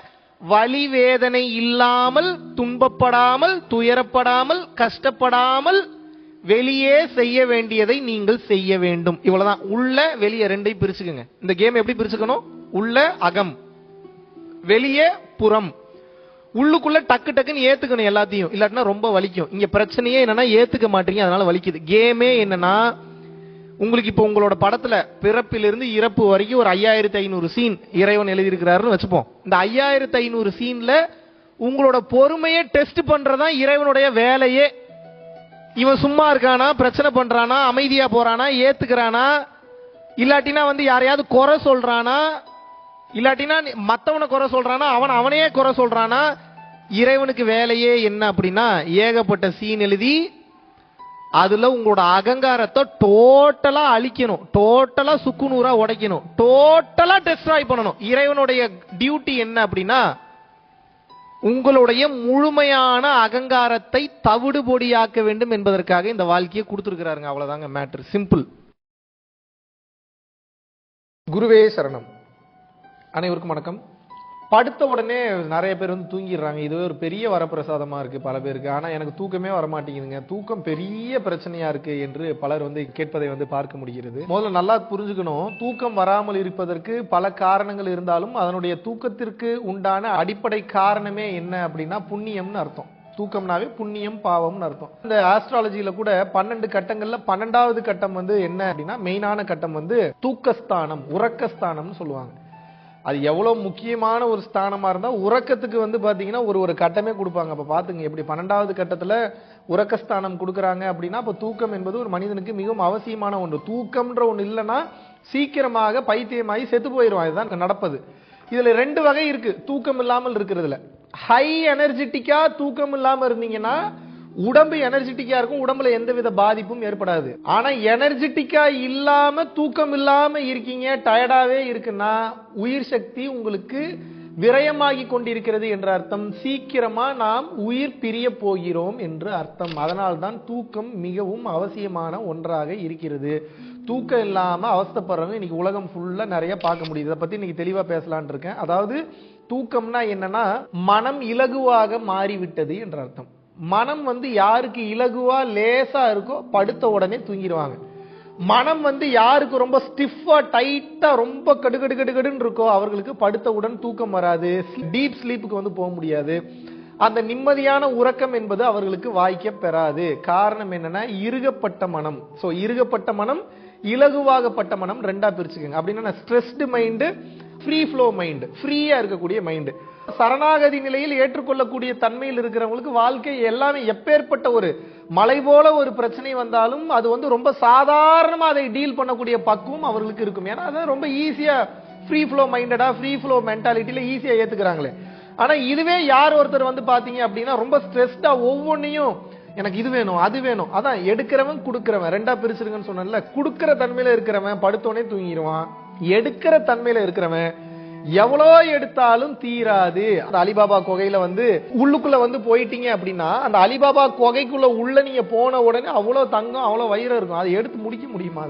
[SPEAKER 1] வலி வேதனை இல்லாமல், துன்பப்படாமல், துயரப்படாமல், கஷ்டப்படாமல் வெளியே செய்ய வேண்டியதை நீங்கள் செய்ய வேண்டும். இவ்வளவுதான். உள்ள வெளியே ரெண்டையும் பிரிச்சுக்கங்க. இந்த கேம் எப்படி பிரிச்சுக்கணும்? உள்ள அகம், வெளியே புறம். உள்ளுக்குள்ள டக்கு டக்குன்னு ஏத்துக்கணும் எல்லாத்தையும், இல்லாட்டினா ரொம்ப வலிக்கும். இங்க பிரச்சனையே என்னன்னா ஏத்துக்க மாட்டீங்க, அதனால வலிக்குது. கேமே என்னன்னா, உங்களுக்கு இப்ப உங்களோட படத்துல பிறப்பிலிருந்து இறப்பு வரைக்கும் ஒரு 5500 சீன் இறைவன் எழுதி இருக்கிறாருன்னு வச்சுப்போம். இந்த 5500 சீன்ல உங்களோட பொறுமையை டெஸ்ட் பண்றதான் இறைவனுடைய வேலையே. இவன் சும்மா இருக்கானா, பிரச்சனை பண்றானா, அமைதியா போறானா, ஏத்துக்கிறானா, இல்லாட்டினா வந்து யாரையாவது குறை சொல்றானா, இல்லாட்டினா மத்தவனை குறை சொல்றானா, அவனையே குறை சொல்றானா. இறைவனுக்கு வேலையே என்ன அப்படின்னா, ஏகப்பட்ட சீன் எழுதி அதுல உங்களோட அகங்காரத்தை டோட்டலா அழிக்கணும், டோட்டலா சுக்குநூறா உடைக்கணும், டோட்டலா டெஸ்ட்ராய் பண்ணணும். இறைவனுடைய டியூட்டி என்ன அப்படின்னா, உங்களுடைய முழுமையான அகங்காரத்தை தவிடு பொடியாக்க வேண்டும் என்பதற்காக இந்த வாழ்க்கையை கொடுத்திருக்கிறாருங்க. அவ்வளவுதாங்க மேட்டர், சிம்பிள். குருவே சரணம். அனைவருக்கும் வணக்கம். படுத்த உடனே நிறைய பேர் வந்து தூங்கிடுறாங்க. இதுவே ஒரு பெரிய வரப்பிரசாதமா இருக்கு பல பேருக்கு. ஆனா எனக்கு தூக்கமே வரமாட்டேங்குதுங்க, தூக்கம் பெரிய பிரச்சனையா இருக்கு என்று பலர் வந்து கேட்பதை வந்து பார்க்க முடிகிறது. முதல்ல நல்லா புரிஞ்சுக்கணும், தூக்கம் வராமல் இருப்பதற்கு பல காரணங்கள் இருந்தாலும் அதனுடைய தூக்கத்திற்கு உண்டான அடிப்படை காரணமே என்ன அப்படின்னா புண்ணியம்னு அர்த்தம். தூக்கம்னாவே புண்ணியம் பாவம்னு அர்த்தம். இந்த ஆஸ்ட்ராலஜியில கூட 12 கட்டங்கள்ல 12வது கட்டம் வந்து என்ன அப்படின்னா, மெயினான கட்டம் வந்து தூக்கஸ்தானம், உறக்கஸ்தானம்னு சொல்லுவாங்க. அது எவ்வளவு முக்கியமான ஒரு ஸ்தானமா இருந்தா உறக்கத்துக்கு வந்து பாத்தீங்கன்னா ஒரு கட்டமே கொடுப்பாங்க. அப்ப பாத்துங்க எப்படி 12வது கட்டத்துல உறக்கஸ்தானம் கொடுக்கறாங்க அப்படின்னா, அப்ப தூக்கம் என்பது ஒரு மனிதனுக்கு மிகவும் அவசியமான ஒன்று. தூக்கம்ன்ற ஒன்று இல்லைன்னா சீக்கிரமாக பைத்தியமாகி செத்து போயிடுவான். இதுதான் நடப்பது. இதுல 2 வகை இருக்கு தூக்கம் இல்லாமல் இருக்கிறதுல. ஹை எனர்ஜெட்டிக்கா தூக்கம் இல்லாம இருந்தீங்கன்னா உடம்பு எனர்ஜெட்டிக்கா இருக்கும், உடம்புல எந்தவித பாதிப்பும் ஏற்படாது. ஆனா எனர்ஜெட்டிக்கா இல்லாம தூக்கம் இல்லாம இருக்கீங்க, டயர்டாவே இருக்குன்னா உயிர் சக்தி உங்களுக்கு விரயமாகி கொண்டிருக்கிறது என்ற அர்த்தம். சீக்கிரமா நாம் உயிர் பிரிய போகிறோம் என்று அர்த்தம். அதனால்தான் தூக்கம் மிகவும் அவசியமான ஒன்றாக இருக்கிறது. தூக்கம் இல்லாம அவஸ்தைப்படுறவங்க இன்னைக்கு உலகம் ஃபுல்லா நிறைய பார்க்க முடியுது. இதை பத்தி இன்னைக்கு தெளிவா பேசலான் இருக்கேன். அதாவது தூக்கம்னா என்னன்னா, மனம் இலகுவாக மாறிவிட்டது என்ற அர்த்தம். மனம் வந்து யாருக்கு இலகுவா லேசா இருக்கோ படுத்த உடனே தூங்கிடுவாங்க. மனம் வந்து யாருக்கு ரொம்ப ஸ்டிஃபா டைட்டா ரொம்ப கடுகடுன்னு இருக்கோ அவர்களுக்கு படுத்தவுடன் தூக்கம் வராது, டீப் ஸ்லீப்புக்கு வந்து போக முடியாது. அந்த நிம்மதியான உறக்கம் என்பது அவர்களுக்கு வாய்க்க பெறாது. காரணம் என்னன்னா, இறுகப்பட்ட மனம். சோ இறுகப்பட்ட மனம், இலகுவாகப்பட்ட மனம் ரெண்டா பிரிச்சுக்கோங்க. அப்படின்னா stressed mind, free flow mind, ஃப்ரீயா இருக்கக்கூடிய மைண்டு. சரணாகதி நிலையில் ஏற்றுக்கொள்ளக்கூடிய தன்மையில் இருக்கிறவங்களுக்கு வாழ்க்கை எல்லாமே எப்பேற்பட்ட ஒரு மலை போல ஒரு பிரச்சனை வந்தாலும் அது வந்து ரொம்ப சாதாரணமா அதை டீல் பண்ணக்கூடிய பக்குவம் அவர்களுக்கு இருக்கும். ஏன்னா அதை ரொம்ப ஈஸியா ஃப்ரீ ஃப்ளோ மைண்டடா, ஃப்ரீ ஃப்ளோ மென்டாலிட்டியில ஈஸியா ஏத்துக்கிறாங்களே. ஆனா இதுவே யார் ஒருத்தர் வந்து பாத்தீங்க அப்படின்னா ரொம்ப ஸ்ட்ரெஸ்டா ஒவ்வொன்னையும் எனக்கு இது வேணும் அது வேணும், அதான் எடுக்கிறவன் கொடுக்கிறவன் ரெண்டா பிரிச்சிருங்கன்னு சொன்னேன்ல. கொடுக்கிற தன்மையில இருக்கிறவன் படுத்தோடனே தூங்கிடுவான். எடுக்கிற தன்மையில இருக்கிறவன் எவ்வளோ எடுத்தாலும் தீராது. அந்த அலிபாபா குகையில வந்து உள்ளுக்குள்ள வந்து போயிட்டீங்க அப்படின்னா, அந்த அலிபாபா குகைக்குள்ள உள்ள நீங்க போன உடனே அவ்வளவு தங்கம், அவ்வளவு வைரம் இருக்கும். அதை எடுத்து முடிக்க முடியுமா?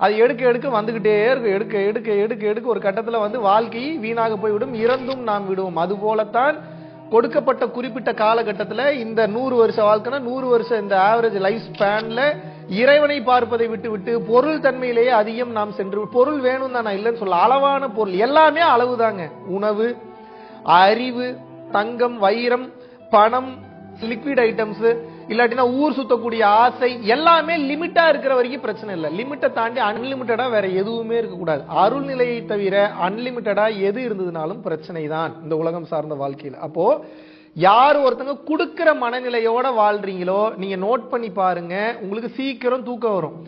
[SPEAKER 1] அது எடுக்க எடுக்க வந்துகிட்டே இருக்கும். எடுக்க எடுக்க எடுக்க எடுக்க ஒரு கட்டத்துல வந்து வாழ்க்கை வீணாக போய்விடும். இறந்தும் நாம் விடுவோம். அது போலத்தான் கொடுக்கப்பட்ட குறிப்பிட்ட காலகட்டத்துல இந்த 100 வருஷ வாழ்க்கைனா 100 வருஷம் இந்த ஆவரேஜ் லைஃப் ஸ்பேன்ல இறைவனை பார்ப்பதை விட்டு விட்டு பொருள் தன்மையிலேயே அதிகம் நாம் சென்று, பொருள் வேணும் தான், நான் இல்லைன்னு சொல்ல, அளவான பொருள் எல்லாமே அளவுதாங்க. உணவு, அறிவு, தங்கம், வைரம், பணம், லிக்விட் ஐட்டம்ஸ், இல்லாட்டினா ஊர் சுத்தக்கூடிய ஆசை, எல்லாமே லிமிட்டா இருக்கிற வரைக்கும் பிரச்சனை இல்லை. லிமிட்டை தாண்டி அன்லிமிட்டடா வேற எதுவுமே இருக்கக்கூடாது. அருள் நிலையை தவிர அன்லிமிட்டடா எது இருந்ததுனாலும் பிரச்சனை தான் இந்த உலகம் சார்ந்த வாழ்க்கையில். அப்போ யார் ஒருத்தங்க கொடுக்கிற மனநிலையோட வாழ்றீங்களோ நீங்க நோட் பண்ணி பாருங்க, உங்களுக்கு சீக்கிரம் தூக்கம் வரும்.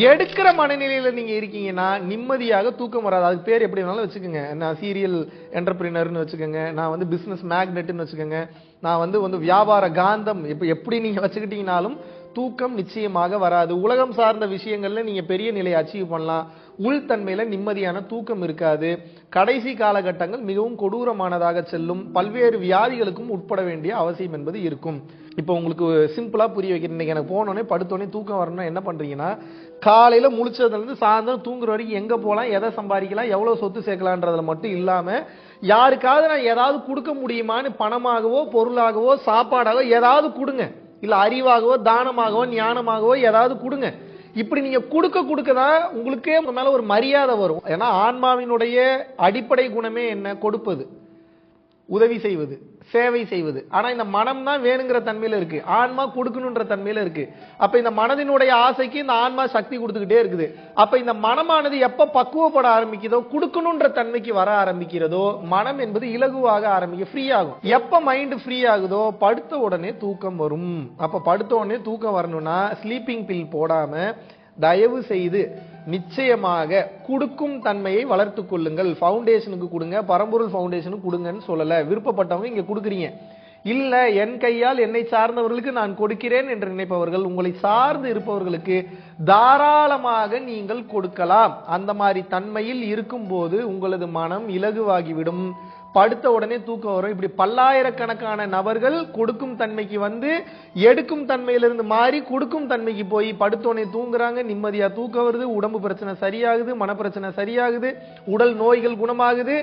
[SPEAKER 1] எடுக்கிற மனநிலையில நீங்க இருக்கீங்கன்னா நிம்மதியாக தூக்கம் வராது. அதுக்கு பேர் எப்படி வேணாலும் வச்சுக்கோங்க. நான் சீரியல் என்டர்பிரினர்னு வச்சுக்கோங்க, நான் வந்து பிசினஸ் மேக்னெட்னு வச்சுக்கோங்க, நான் வந்து வியாபார காந்தம், எப்படி நீங்க வச்சுக்கிட்டீங்கனாலும் தூக்கம் நிச்சயமாக வராது. உலகம் சார்ந்த விஷயங்கள்ல நீங்க பெரிய நிலையை அச்சீவ் பண்ணலாம், உள்தன்மையில நிம்மதியான தூக்கம் இருக்காது. கடைசி காலகட்டங்கள் மிகவும் கொடூரமானதாக செல்லும். பல்வேறு வியாதிகளுக்கும் உட்பட வேண்டிய அவசியம் என்பது இருக்கும். இப்போ உங்களுக்கு சிம்பிளா புரிய வைக்கிறேன். இன்னைக்கு எனக்கு போனோடனே படுத்தோடனே தூக்கம் வரணும்னா என்ன பண்றீங்கன்னா, காலையில முழிச்சதுல இருந்து சாயந்தரம் தூங்குற வரைக்கும் எங்க போலாம், எதை சம்பாதிக்கலாம், எவ்வளவு சொத்து சேர்க்கலான்றதுல மட்டும் இல்லாம யாருக்காவது நான் ஏதாவது கொடுக்க முடியுமான்னு பணமாகவோ பொருளாகவோ சாப்பாடாகவோ ஏதாவது கொடுங்க, இல்ல அறிவாகவோ தானமாகவோ ஞானமாகவோ ஏதாவது கொடுங்க. இப்படி நீங்க கொடுக்க கொடுக்கதான் உங்களுக்கே உங்க மேல ஒரு மரியாதை வரும். ஏன்னா ஆன்மாவினுடைய அடிப்படை குணமே என்ன? கொடுப்பது, உதவி செய்வது, சேவை செய்வது. ஆனா இந்த மனம் தான் வேணுங்கிற தன்மையில இருக்கு, ஆன்மா கொடுக்கணும்ன்ற தன்மையில இருக்கு. அப்ப இந்த மனதினுடைய ஆசைக்கு இந்த ஆன்மா சக்தி கொடுத்துக்கிட்டே இருக்குது. அப்ப இந்த மனமானது எப்ப பக்குவப்பட ஆரம்பிக்குதோ, கொடுக்கணும்ன்ற தன்மைக்கு வர ஆரம்பிக்கிறதோ, மனம் என்பது இலகுவாக ஆரம்பிக்கும், ஃப்ரீ ஆகும். எப்ப மைண்ட் ஃப்ரீ ஆகுதோ படுத்த உடனே தூக்கம் வரும். அப்ப படுத்த உடனே தூக்கம் வரணும்னா ஸ்லீப்பிங் பில் போடாம தயவு செய்து நிச்சயமாக கொடுக்கும் தன்மையை வளர்த்துக் கொள்ளுங்கள். ஃபவுண்டேஷனுக்கு கொடுங்க, பரம்பொருள் ஃபவுண்டேஷனுக்கு கொடுங்கன்னு சொல்லல. விருப்பப்பட்டவங்க இங்க கொடுக்குறீங்க. இல்ல என் கையால் என்னை சார்ந்தவர்களுக்கு நான் கொடுக்கிறேன் என்று நினைப்பவர்கள், உங்களை சார்ந்து இருப்பவர்களுக்கு தாராளமாக நீங்கள் கொடுக்கலாம். அந்த மாதிரி தன்மையில் இருக்கும் போது உங்களது மனம் இலகுவாகிவிடும். படுத்த உடனே தூக்கம் வரும். இப்படி பல்லாயிரக்கணக்கான நபர்கள் கொடுக்கும் தன்மைக்கு வந்து எடுக்கும் தன்மையிலிருந்து மாறி கொடுக்கும் தன்மைக்கு போய் படுத்தோடனே தூங்குறாங்க, நிம்மதியா தூக்கம் வருது, உடம்பு பிரச்சனை சரியாகுது, மனப்பிரச்சனை சரியாகுது, உடல் நோய்கள் குணமாகுது,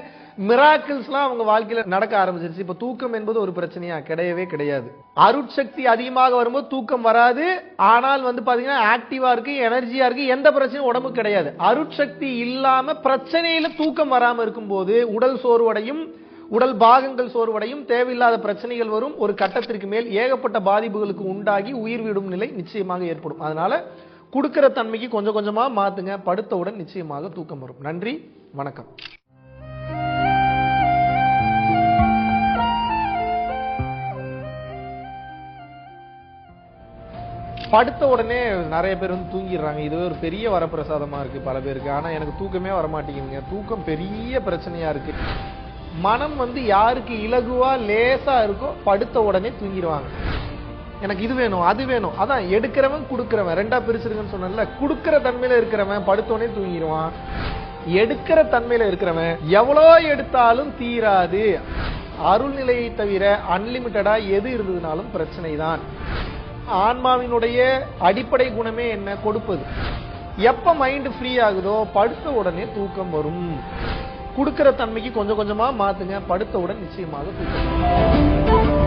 [SPEAKER 1] மிராக்கிள்ஸ்லாம் அவங்க வாழ்க்கையில நடக்க ஆரம்பிச்சிருச்சு. இப்ப தூக்கம் என்பது ஒரு பிரச்சனையா? கிடையவே கிடையாது. அருட்சக்தி அதிகமாக வரும்போது தூக்கம் வராது. ஆனால் வந்து பாத்தீங்கன்னா ஆக்டிவா இருக்கு, எனர்ஜியா இருக்கு, எந்த பிரச்சனையும் உடம்பு கிடையாது. அருட்சக்தி இல்லாம பிரச்சனையில தூக்கம் வராம இருக்கும் போது உடல் சோர்வடையும், உடல் பாகங்கள் சோர்வடையும், தேவையில்லாத பிரச்சனைகள் வரும். ஒரு கட்டத்திற்கு மேல் ஏகப்பட்ட பாதிப்புகளுக்கு உண்டாகி உயிர் விடும் நிலை நிச்சயமாக ஏற்படும். அதனால கொடுக்கிற தன்மைக்கு கொஞ்சம் கொஞ்சமா மாத்துங்க. படுத்தவுடன் நிச்சயமாக தூக்கம் வரும். நன்றி, வணக்கம். படுத்த உடனே நிறைய பேர் வந்து தூங்கிடுறாங்க. இதுவே ஒரு பெரிய வரப்பிரசாதமா இருக்கு பல பேருக்கு. ஆனா எனக்கு தூக்கமே வரமாட்டேங்குதுங்க. தூக்கம் பெரிய பிரச்சனையா இருக்கு. மனம் வந்து யாருக்கு இலகுவா லேசா இருக்கோ படுத்த உடனே தூங்கிடுவாங்க. எனக்கு இது வேணும் அது வேணும். அதான் எடுக்கிறவன் கொடுக்கிறவன் ரெண்டா பிரிச்சிருக்குன்னு சொன்னல. கொடுக்கிற தன்மையில இருக்கிறவன் படுத்தோடனே தூங்கிடுவான். எடுக்கிற தன்மையில இருக்கிறவன் எவ்வளோ எடுத்தாலும் தீராது. அருள் நிலையை தவிர அன்லிமிட்டடா எது இருந்ததுனாலும் பிரச்சனை தான். ஆன்மாவினுடைய அடிப்படை குணமே என்ன? கொடுப்பது. எப்ப மைண்ட் ஃப்ரீ ஆகுதோ படுத்த உடனே தூக்கம் வரும். கொடுக்கிற தன்மைக்கு கொஞ்சம் கொஞ்சமா மாத்துங்க. படுத்தவுடன் நிச்சயமாக தூக்கம் வரும்.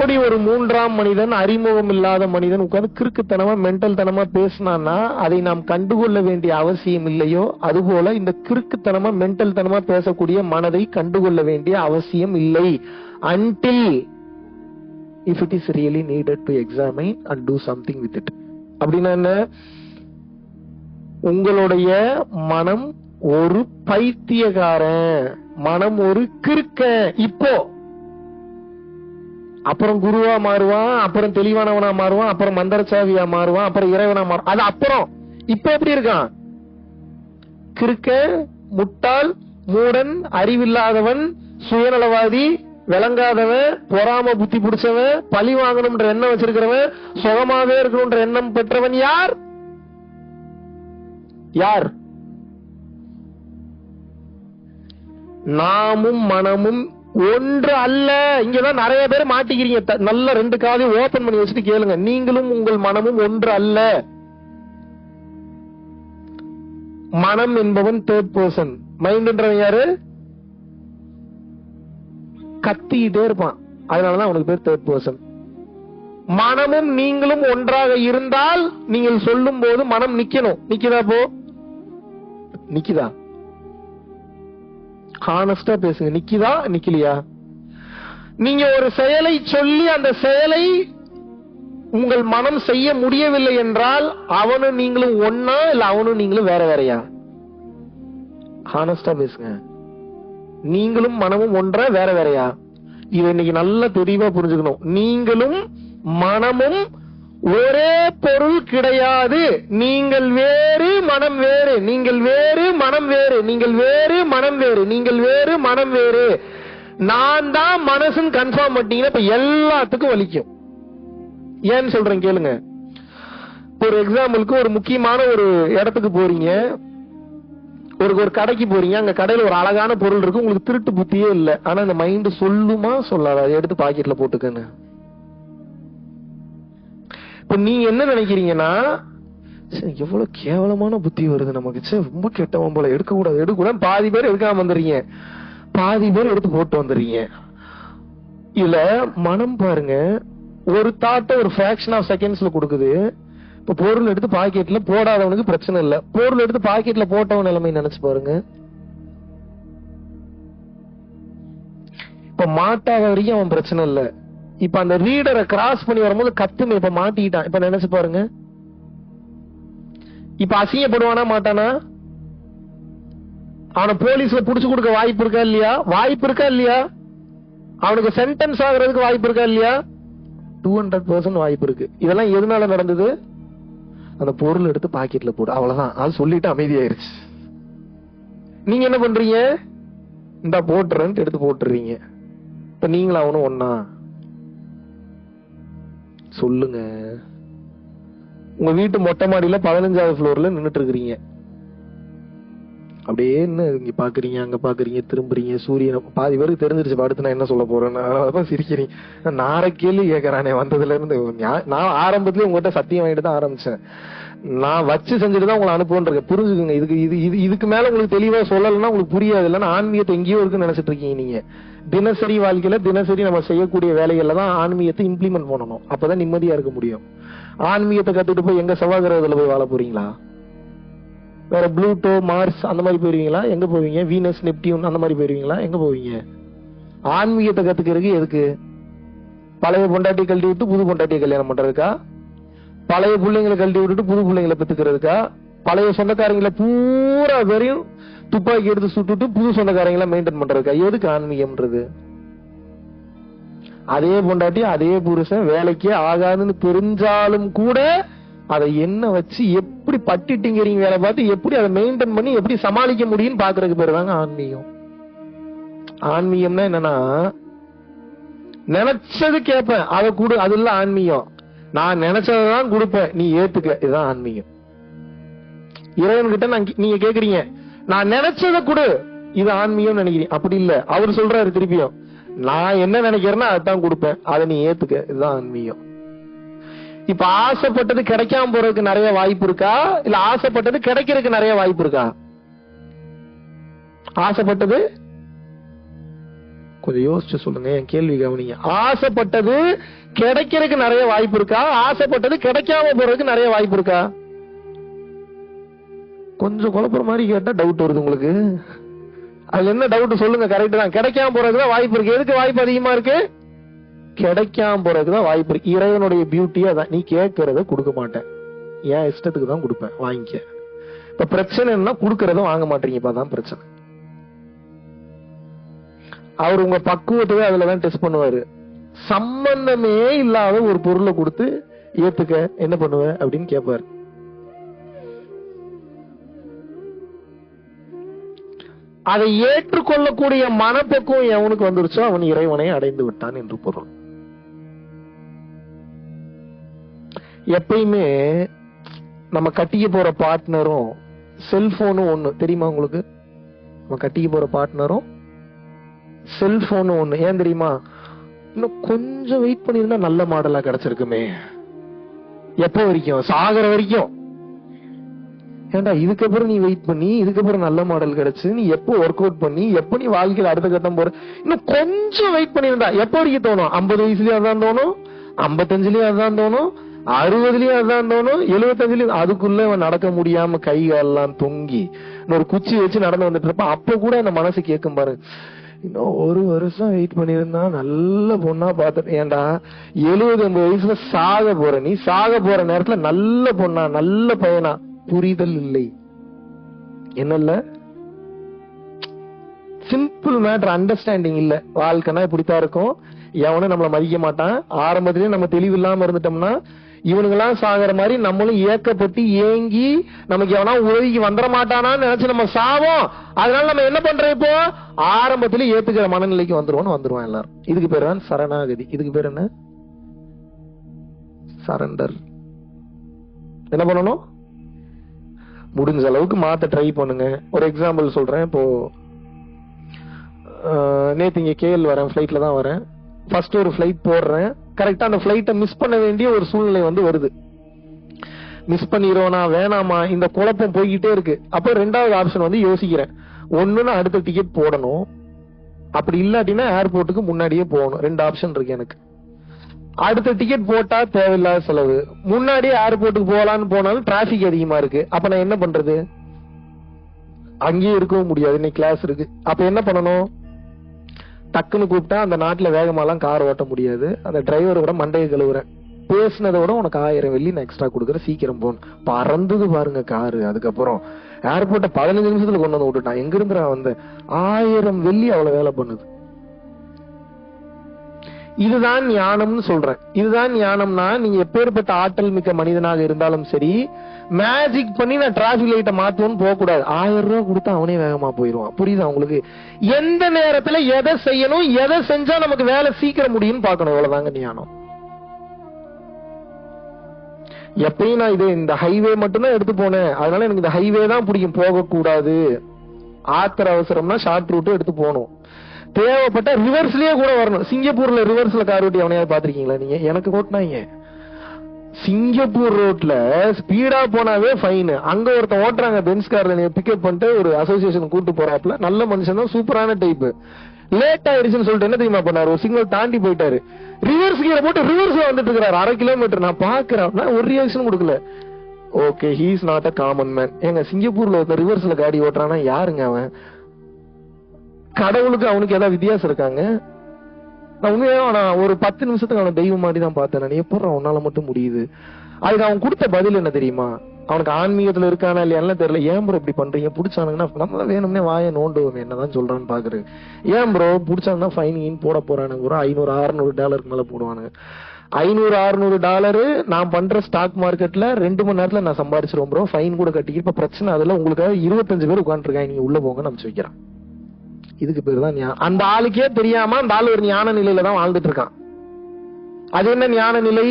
[SPEAKER 1] அப்படி ஒரு மூன்றாம் மனிதன், அறிமுகம் இல்லாத மனிதன் உட்கார்ந்து கிறுக்குத்தனமா மென்டல் தனமா பேசினான்னா அதை நாம் கண்டுகொள்ள வேண்டிய அவசியம் இல்லையோ, அதுபோல இந்த கிறுக்குத்தனமா மென்டல் தனமா பேசக்கூடிய மனதை கண்டுகொள்ள வேண்டிய அவசியம் இல்லை. until if it is really needed to examine and do something with it. அப்படின்னா என்ன? உங்களுடைய மனம் ஒரு பைத்தியக்காரன், மனம் ஒரு கிறுக்க. இப்போ அப்புறம் குருவா மாறுவான், அப்புறம் தெளிவானவனா மாறுவான், அப்புறம் மந்திரச்சாவியா மாறுவான், அப்புறம் இறைவனா மாறுவான். அது அப்புறம். இப்ப எப்படி இருக்கான்? கிறுக்க, முட்டாள், மூடன், அறிவில்லாதவன், சுயநலவாதி, விளங்காதவன், பொறாம புத்தி பிடிச்சவன், பழி வாங்கணும்ன்ற எண்ணம் வச்சிருக்கிறவன், சுகமாவே இருக்கணும்ன்ற எண்ணம் பெற்றவன் யார்? யார்? நாமும் மனமும் ஒன்று அல்ல. இங்கதான் நிறைய பேர் மாட்டிக்கிறீங்க. நல்ல 2 காதையும் ஓபன் பண்ணி வச்சுட்டு கேளுங்க. நீங்களும் உங்கள் மனமும் ஒன்று அல்ல. மனம் என்பவன் தேர்ட் பர்சன். மைண்ட்ன்றவன் யாரு? கத்திக்கிட்டே இருப்பான், அதனாலதான் அவனுக்கு பேர் தேர்ட் பர்சன். மனமும் நீங்களும் ஒன்றாக இருந்தால் நீங்கள் சொல்லும் போது மனம் நிக்கணும். நிக்குதா? போ நிக்குதா? ஹானஸ்டா பேசுங்க. நிக்குதா நிக்கலையா? நீங்க ஒரு செயலை சொல்லி அந்த செயலை உங்கள் மனம் செய்ய முடியவில்லை என்றால் அவனும் நீங்களும் ஒன்னா, இல்ல அவனும் நீங்களும் வேற வேறையா? ஹானஸ்டா பேசுங்க. நீங்களும் மனமும் ஒன்றா, வேற வேறையா? இது இன்னைக்கு நல்ல தெளிவா புரிஞ்சுக்கணும். நீங்களும் மனமும் ஒரே பொருள் கிடையாது. நீங்கள் வேறு, மனம் வேறு. நீங்கள் வேறு, மனம் வேறு. நீங்கள் வேறு, மனம் வேறு. நீங்கள் வேறு, மனம் வேறு. நான் தான் மனசுன்னு கன்ஃபார்ம் பண்ணிட்டீங்கன்னா இப்ப எல்லாத்துக்கும் வலிக்கும். ஏன்னு சொல்றேன் கேளுங்க. ஒரு எக்ஸாம்பிளுக்கு, ஒரு முக்கியமான ஒரு இடத்துக்கு போறீங்க, ஒரு கடைக்கு போறீங்க. அங்க கடையில ஒரு அழகான பொருள் இருக்கு, உங்களுக்கு திருட்டு புத்தியே இல்ல. ஆனா இந்த மைண்ட் சொல்லுமா சொல்லாத, அதை எடுத்து பாக்கெட்ல போட்டுக்கன்னு. இப்ப நீங்க என்ன நினைக்கிறீங்கன்னா, எவ்வளவு கேவலமான புத்தி வருது நமக்கு, ரொம்ப கெட்டவன் போல, எடுக்க கூடாது எடுக்க கூடாது. பாதி பேர் எடுக்காம வந்துடுறீங்க, பாதி பேர் எடுத்து போட்டு வந்துடுறீங்க. இதுல மனம் பாருங்க, ஒரு தாட்டை ஒரு ஃபிராக்ஷன் ஆஃப் செகண்ட்ஸ்ல கொடுக்குது. இப்ப பொருள் எடுத்து பாக்கெட்ல போடாதவனுக்கு பிரச்சனை இல்ல, பொருள் எடுத்து பாக்கெட்ல போட்டவன் நிலைமை நினைச்சு பாருங்க. இப்ப மாட்டாத வரைக்கும் அவன் பிரச்சனை இல்ல. இப்ப அந்த ரீடரை கிராஸ் பண்ணி வரும்போது கத்துமே, இப்ப மாட்டிக்கிட்டான். இப்ப நினைச்சு பாருங்க, இப்ப அசிங்கப்படுவானா மாட்டானா? அவனை போலீஸ்ல புடிச்சு கொடுக்க வாய்ப்பு இருக்கா இல்லையா? வாய்ப்பு இருக்கா இல்லையா? அவனுக்கு சென்டென்ஸ் ஆகுறதுக்கு வாய்ப்பு இருக்கா இல்லையா? 200% வாய்ப்பு இருக்கு. இதெல்லாம் எதனால நடந்தது? அந்த பொருள் எடுத்து பாக்கெட்ல போடு, அவ்வளவுதான். அது சொல்லிட்டு அமைதியாயிருச்சு. நீங்க என்ன பண்றீங்க? இந்த போட்டுறேன்னு எடுத்து போட்டுறீங்க. இப்ப நீங்களும் அவனும் ஒன்னா? சொல்லுங்க. உங்க வீட்டு மொட்டை மாடியில 15வது ஃப்ளோர்ல நின்னுட்டு இருக்கிறீங்க. அப்படியே என்ன இங்க பாக்குறீங்க, அங்க பாக்குறீங்க, திரும்புறீங்க. சூரியன் பாதி பேருக்கு தெரிஞ்சிருச்சு அடுத்து நான் என்ன சொல்ல போறேன்னு. அதனாலதான் சிரிக்கிறீங்க. நார கேள்வி கேட்கறானே வந்ததுல இருந்து. நான் ஆரம்பத்திலேயே உங்ககிட்ட சத்தியம் வாங்கிட்டு தான் ஆரம்பிச்சேன். நான் வச்சு செஞ்சுட்டு தான் உங்களை அனுப்புவேன். புரிஞ்சுக்குங்க. இதுக்கு மேல உங்களுக்கு தெளிவா சொல்லலைன்னா உங்களுக்கு புரியாது. இல்லைன்னா ஆன்மீகத்தை எங்கேயோ இருக்குன்னு நினைச்சிட்டு இருக்கீங்க நீங்க. தினசரி வாழ்க்கையில தினசரி நம்ம செய்யக்கூடிய வேலைகள்ல தான் ஆன்மீகத்தை இம்ப்ளிமெண்ட் பண்ணணும். அப்பதான் நிம்மதியா இருக்க முடியும். ஆன்மீகத்தை கத்துட்டு போய் எங்க செவ்வாய் கிரகத்துல போய் வாழ போறீங்களா? வேற ப்ளூட்டோ, மார்ஸ் அந்த மாதிரி போயிருவீங்களா? எங்க போவீங்க? வீனஸ், நெப்டியூன் அந்த மாதிரி போயிருவீங்களா? எங்க போவீங்க? ஆன்மீகத்தை கத்துக்கிறதுக்கு எதுக்கு? பழைய பொண்டாட்டி கழட்டி விட்டு புது பொண்டாட்டியை கல்யாணம் பண்றதுக்கா? பழைய பிள்ளைங்களை கழட்டி விட்டுட்டு புது பிள்ளைங்களை பெத்துக்கிறதுக்கா? பழைய சொந்தக்காரங்களை பூரா பேரையும் துப்பாக்கி எடுத்து சுட்டுட்டு புது சொந்தக்காரங்களை மெயின்டைன் பண்றதுக்கா? எதுக்கு ஆன்மீகம்ன்றது? அதே பொண்டாட்டி அதே புருஷன் வேலைக்கே ஆகாதுன்னு தெரிஞ்சாலும் கூட அதை என்ன வச்சு எப்படி பட்டிட்டிங்கிறீங்க வேலை பார்த்து எப்படி அதை மெயின்டைன் பண்ணி எப்படி சமாளிக்க முடியும்னு பாக்குறதுக்கு பேர் தாங்க ஆன்மீகம். ஆன்மீகம்னா என்னன்னா, நினைச்சது கேட்பேன், அதை கொடு, அது இல்ல ஆன்மீகம். நான் நினைச்சதான் கொடுப்பேன், நீ ஏத்துக்க, இதுதான் ஆன்மீகம். இறைவன் கிட்ட நீங்க கேக்குறீங்க, நான் நினைச்சதை கொடு, இது ஆன்மீகம் நினைக்கிறீங்க. அப்படி இல்ல, அவர் சொல்றாரு திருப்பியும், நான் என்ன நினைக்கிறேன்னா அதுதான் கொடுப்பேன், அதை நீ ஏத்துக்க, இதுதான் ஆன்மீகம். இப்ப ஆசைப்பட்டது கிடைக்காம போறதுக்கு நிறைய வாய்ப்பு இருக்கா, இல்ல ஆசைப்பட்டது கிடைக்கிறதுக்கு நிறைய வாய்ப்பு இருக்கா? ஆசைப்பட்டது கொஞ்சம் யோசிச்சு சொல்லுங்க, என் கேள்வி கவனிங்க. ஆசைப்பட்டது கிடைக்கிறதுக்கு நிறைய வாய்ப்பு இருக்கா? ஆசைப்பட்டது கிடைக்காம போறதுக்கு நிறைய வாய்ப்பு இருக்கா? கொஞ்சம் குழப்பற மாதிரி கேட்டா டவுட் வருது உங்களுக்கு. அது என்ன டவுட் சொல்லுங்க. கரெக்ட் தான், கிடைக்காம போறதுக்குதான் வாய்ப்பு இருக்கு. எதுக்கு வாய்ப்பு அதிகமா இருக்கு? கிடைக்காம போறதுக்குதான் வாய்ப்பு இருக்கு. இறைவனுடைய பியூட்டியா தான், நீ கேட்கறத கொடுக்க மாட்டேன், என் இஷ்டத்துக்கு தான் கொடுப்பேன், வாங்கிக்க. இப்ப பிரச்சனை என்ன? கொடுக்கறத வாங்க மாட்டீங்கப்பா, தான் பிரச்சனை. அவர் உங்க பக்குவத்தை அதுலதான் டெஸ்ட் பண்ணுவாரு. சம்பந்தமே இல்லாத ஒரு பொருளை கொடுத்து ஏத்துக்க என்ன பண்ணுவ அப்படின்னு கேட்பாரு. அதை ஏற்றுக்கொள்ளக்கூடிய மனப்பக்குவம் எவனுக்கு வந்துருச்சோ அவன் இறைவனை அடைந்து விட்டான் என்று பொருள். எப்பயுமே நம்ம கட்டிக்க போற பார்ட்னரும் செல்போனும் ஒண்ணு தெரியுமா உங்களுக்கு? நம்ம கட்டிக்க போற பார்ட்னரும் செல்போனும் ஒண்ணு. ஏன் தெரியுமா? இன்னும் கொஞ்சம் வெயிட் பண்ணிருந்தா நல்ல மாடலா கிடைச்சிருக்குமே. எப்ப வரைக்கும்? சாகர வரைக்கும். ஏண்டா இதுக்கப்புறம் நீ வெயிட் பண்ணி இதுக்கப்புறம் நல்ல மாடல் கிடைச்சு நீ எப்போ ஒர்க் அவுட் பண்ணி எப்ப நீ வாழ்க்கையில அடுத்த கட்டம் போற, இன்னும் கொஞ்சம் வெயிட் பண்ணிருந்தா எப்ப வரைக்கும் தோணும்? 50 வயசுலயும் அதான் தோணும், 55லயும் அதான் தோணும், 60லயும் அதான் தோணும், 75லயும். அதுக்குள்ள அவன் நடக்க முடியாம கை காலெல்லாம் தொங்கி ஒரு குச்சி வச்சு நடந்து வந்துட்டு இருப்பான். அப்ப கூட அந்த மனசு கேட்கும் பாரு, இன்னும் 1 வருஷம் வெயிட் பண்ணிருந்தா நல்ல பொண்ணா பாத்து. ஏண்டா 70-80 வயசுல சாக போற நீ, சாக போற நேரத்துல நல்ல பொண்ணா நல்ல பையனா? புரிதல் இல்லை. என்னல்ல? சிம்பிள் மேட்டர், அண்டர்ஸ்டாண்டிங் இல்ல. வாழ்க்கைனா இப்படித்தான் இருக்கும். எவனும் நம்மள மதிக்க மாட்டான். ஆரம்பத்திலேயே நம்ம தெளிவு இல்லாம இருந்துட்டோம்னா இவனுங்கெல்லாம் சாகிற மாதிரி நம்மளும் ஏக்கப்பட்டு ஏங்கி நமக்கு எவனா உதவிக்கு வந்துட மாட்டானான்னு நினைச்சு நம்ம சாவோம். அதனால நம்ம என்ன பண்றோம்? இப்போ ஆரம்பத்திலே ஏத்துக்கிற மனநிலைக்கு வந்துருவோம் எல்லாரும். இதுக்கு பேர் தான் சரணாகதி. இதுக்கு பேர் என்ன? சரண்டர். என்ன பண்ணணும்? முடிஞ்ச அளவுக்கு மாத்த ட்ரை பண்ணுங்க. ஒரு எக்ஸாம்பிள் சொல்றேன். இப்போ நேத்து இங்க கேஎல் வரேன், பிளைட்ல தான் வரேன். ஃபர்ஸ்ட் ஒரு பிளைட் போடுறேன். கரெக்டா அந்த பிளைட்டை மிஸ் பண்ண வேண்டிய ஒரு சூழ்நிலை வருது. மிஸ் பண்ணிரோனா வேணாமா இந்த குழப்பம் போய்கிட்டே இருக்கு. அப்ப ரெண்டாவது ஆப்ஷன் யோசிக்கிறேன். ஒண்ணுன்னு அடுத்த டிக்கெட் போடணும், அப்படி இல்லாட்டினா ஏர்போர்ட்டுக்கு முன்னாடியே போகணும். 2 ஆப்ஷன் இருக்கு எனக்கு. அடுத்த டிக்கெட் போட்டா தேவையில்லாத செலவு, முன்னாடியே ஏர்போர்ட்டுக்கு போகலான்னு போனாலும் டிராபிக் அதிகமா இருக்கு. அப்ப நான் என்ன பண்றது? அங்கேயே இருக்கவும் முடியாது, இன்னைக்கு கிளாஸ் இருக்கு. அப்ப என்ன பண்ணணும்? டக்குன்னு கூப்பிட்டா அந்த நாட்டுல வேகமாலாம் கார் ஓட்ட முடியாது. அந்த டிரைவரோட மண்டையை கழுவுறேன், பேசினதை விட உனக்கு 1000 வெள்ளி நான் எக்ஸ்ட்ரா கொடுக்குறேன், சீக்கிரம் போன். பறந்தது பாருங்க காரு. அதுக்கப்புறம் ஏர்போர்ட்டை 15 நிமிஷத்துல கொண்டு வந்து விட்டுட்டான். எங்க இருந்து வந்த 1000 வெள்ளி அவ்வளவு வேலை பண்ணுது. இதுதான் ஞானம்னு சொல்றேன். இதுதான் ஞானம்னா நீங்க எப்பேற்பட்ட ஆற்றல் மிக்க மனிதனாக இருந்தாலும் சரி, மேஜிக் பண்ணி நான் டிராபிக் லைட்டை மாத்துவோன்னு போக கூடாது. 1000 ரூபாய் கொடுத்தா அவனே வேகமா போயிருவான். புரியுதா உங்களுக்கு? எந்த நேரத்துல எதை செய்யணும், எதை செஞ்சா நமக்கு வேலை சீக்கிரம் முடியும்னு பாக்கணும். இவ்வளவுதாங்க ஞானம். எப்பயும் நான் இந்த ஹைவே மட்டும் தான் எடுத்து போனேன், அதனால எனக்கு இந்த ஹைவே தான் பிடிக்கும், போகக்கூடாது. ஆத்திர அவசரம்னா ஷார்ட் ரூட் எடுத்து போகணும். தேவைப்பட்ட ரிவர்ஸ்லயே கூட வரணும். சிங்கப்பூர்ல ரிவர்ஸ்ல கார் ஓட்டி அவனையாவது பாத்திருக்கீங்களா நீங்க? எனக்கு ஓட்டினாங்க. சிங்கப்பூர் ரோட்ல ஸ்பீடா போனாவே ஃபைன். அங்க ஒருத்தன் ஓட்டுறாங்க பென்ஸ் கார்ல, நீங்க பிக்கப் பண்ணிட்டு ஒரு அசோசியேஷன் கூட்டு போறாப்ல, நல்ல மனுஷன் தான், சூப்பரான டைப். லேட் ஆயிடுச்சுன்னு சொல்லிட்டு என்ன தெரியுமா பண்ணாரு? ஒரு சிக்னல் தாண்டி போயிட்டாரு, ரிவர்ஸ் கியர் போட்டு ரிவர்ஸ்ல வந்துட்டு இருக்காரு 1/2 கிலோமீட்டர். நான் பாக்குறேன், ஒரு ரியாக்ஷன் கொடுக்கல. Okay, he is not a common man. எங்க சிங்கப்பூர்ல ஒருத்தர் ரிவர்ஸ்ல காடி ஓட்டுறானா யாருங்க அவன்? கடவுளுக்கு அவனுக்கு ஏதாவது வித்தியாசம் இருக்காங்க? நான் உண்மையா நான் ஒரு 10 நிமிஷத்துக்கு அவனை தெய்வம் மாதிரி தான் பார்த்தேன். நான் எப்படி அவனால மட்டும் முடியுது? அதுக்கு அவன் கொடுத்த பதில் என்ன தெரியுமா? அவனுக்கு ஆன்மீகத்துல இருக்கானா இல்லையா தெரியல. ஏன் ப்ரோ இப்படி பண்றீங்க? பிடிச்சானுங்கன்னா நம்ம வேணும்னே வாயை நோண்டுவோம், என்னதான் சொல்றான்னு பாக்குறது. ஏன் ப்ரோ பிடிச்சாங்கன்னா ஃபைன் போட போறானுங்க, ஒரு $500-600 மேல போடுவானுங்க. $500-600 நான் பண்ற ஸ்டாக் மார்க்கெட்ல 2 மணி நேரத்துல நான் சம்பாதிச்சிருவோம் ப்ரோ, ஃபைன் கூட கட்டி. இப்ப பிரச்சனை அதுல உங்களுக்காக 25 பேர் உட்காந்துருக்காங்க, நீங்க உள்ள போங்க அனுப்பிச்சு வைக்கிறான். இதுக்கு பேர் தான் ஞானம். அந்த ஆளுக்கே தெரியாம அந்த ஆள் ஒரு ஞான நிலையில தான் வாழ்ந்துட்டு இருக்கான். அது என்ன ஞான நிலை?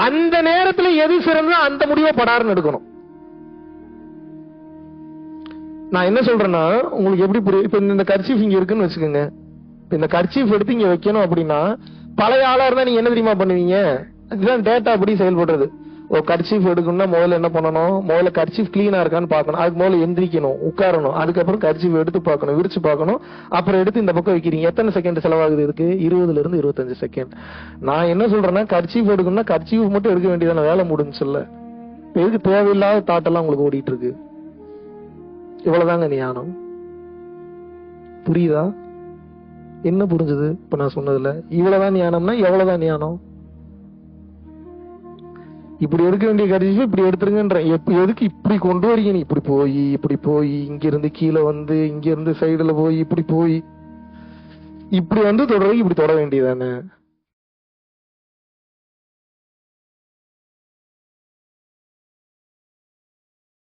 [SPEAKER 1] அந்த நேரத்துல எது சிறந்தோ அந்த முடிவை படாருன்னு எடுக்கணும். நான் என்ன சொல்றேன்னா உங்களுக்கு எப்படி புரியும்? இப்ப இந்த கர்ச்சீஃப் இங்க இருக்குன்னு வச்சுக்கோங்க. இந்த கர்ச்சீஃப் எடுத்து இங்க வைக்கணும் அப்படின்னா, பழைய ஆளா இருந்தா நீங்க என்ன தெரியுமா பண்ணுவீங்க? இதுதான் டேட்டா அப்படி செயல்படுறது. ஒரு கர்ச்சீஃப் எடுக்கணும்னா முதல்ல என்ன பண்ணணும்? முதல்ல கர்ச்சீஃப் கிளீனா இருக்கான்னு பார்க்கணும். அதுக்கு முதல்ல எந்திரிக்கணும், உட்காரணும், அதுக்கப்புறம் கர்ச்சீஃப் எடுத்து பார்க்கணும், விரிச்சு பார்க்கணும், அப்புறம் எடுத்து இந்த பக்கம் வைக்கிறீங்க. எத்தனை செகண்ட் செலவாகுது இதுக்கு? 20 இருந்து 25 செகண்ட். நான் என்ன சொல்றேன்னா, கர்ச்சீஃப் எடுக்கணும்னா கர்ச்சீஃப் மட்டும் எடுக்க வேண்டியதான, வேலை முடிஞ்சுல்ல. எதுக்கு தேவையில்லாத தாட்டெல்லாம் உங்களுக்கு ஓடிட்டு இருக்கு? இவ்வளவுதாங்க ஞானம். புரியுதா? என்ன புரிஞ்சது இப்ப நான் சொன்னதுல? இவ்வளவுதான் ஞானம்னா எவ்வளவுதான் ஞானம்? இப்படி எடுக்க வேண்டிய கர்ச்சீஃப் இப்படி எடுத்துருங்கன்ற. எதுக்கு இப்படி கொண்டு வரீங்க? நீ இப்படி போய் இங்க இருந்து கீழே வந்து இங்க இருந்து சைடுல போய் இப்படி வந்து தொடர்ந்து இப்படி தொட வேண்டியதானே?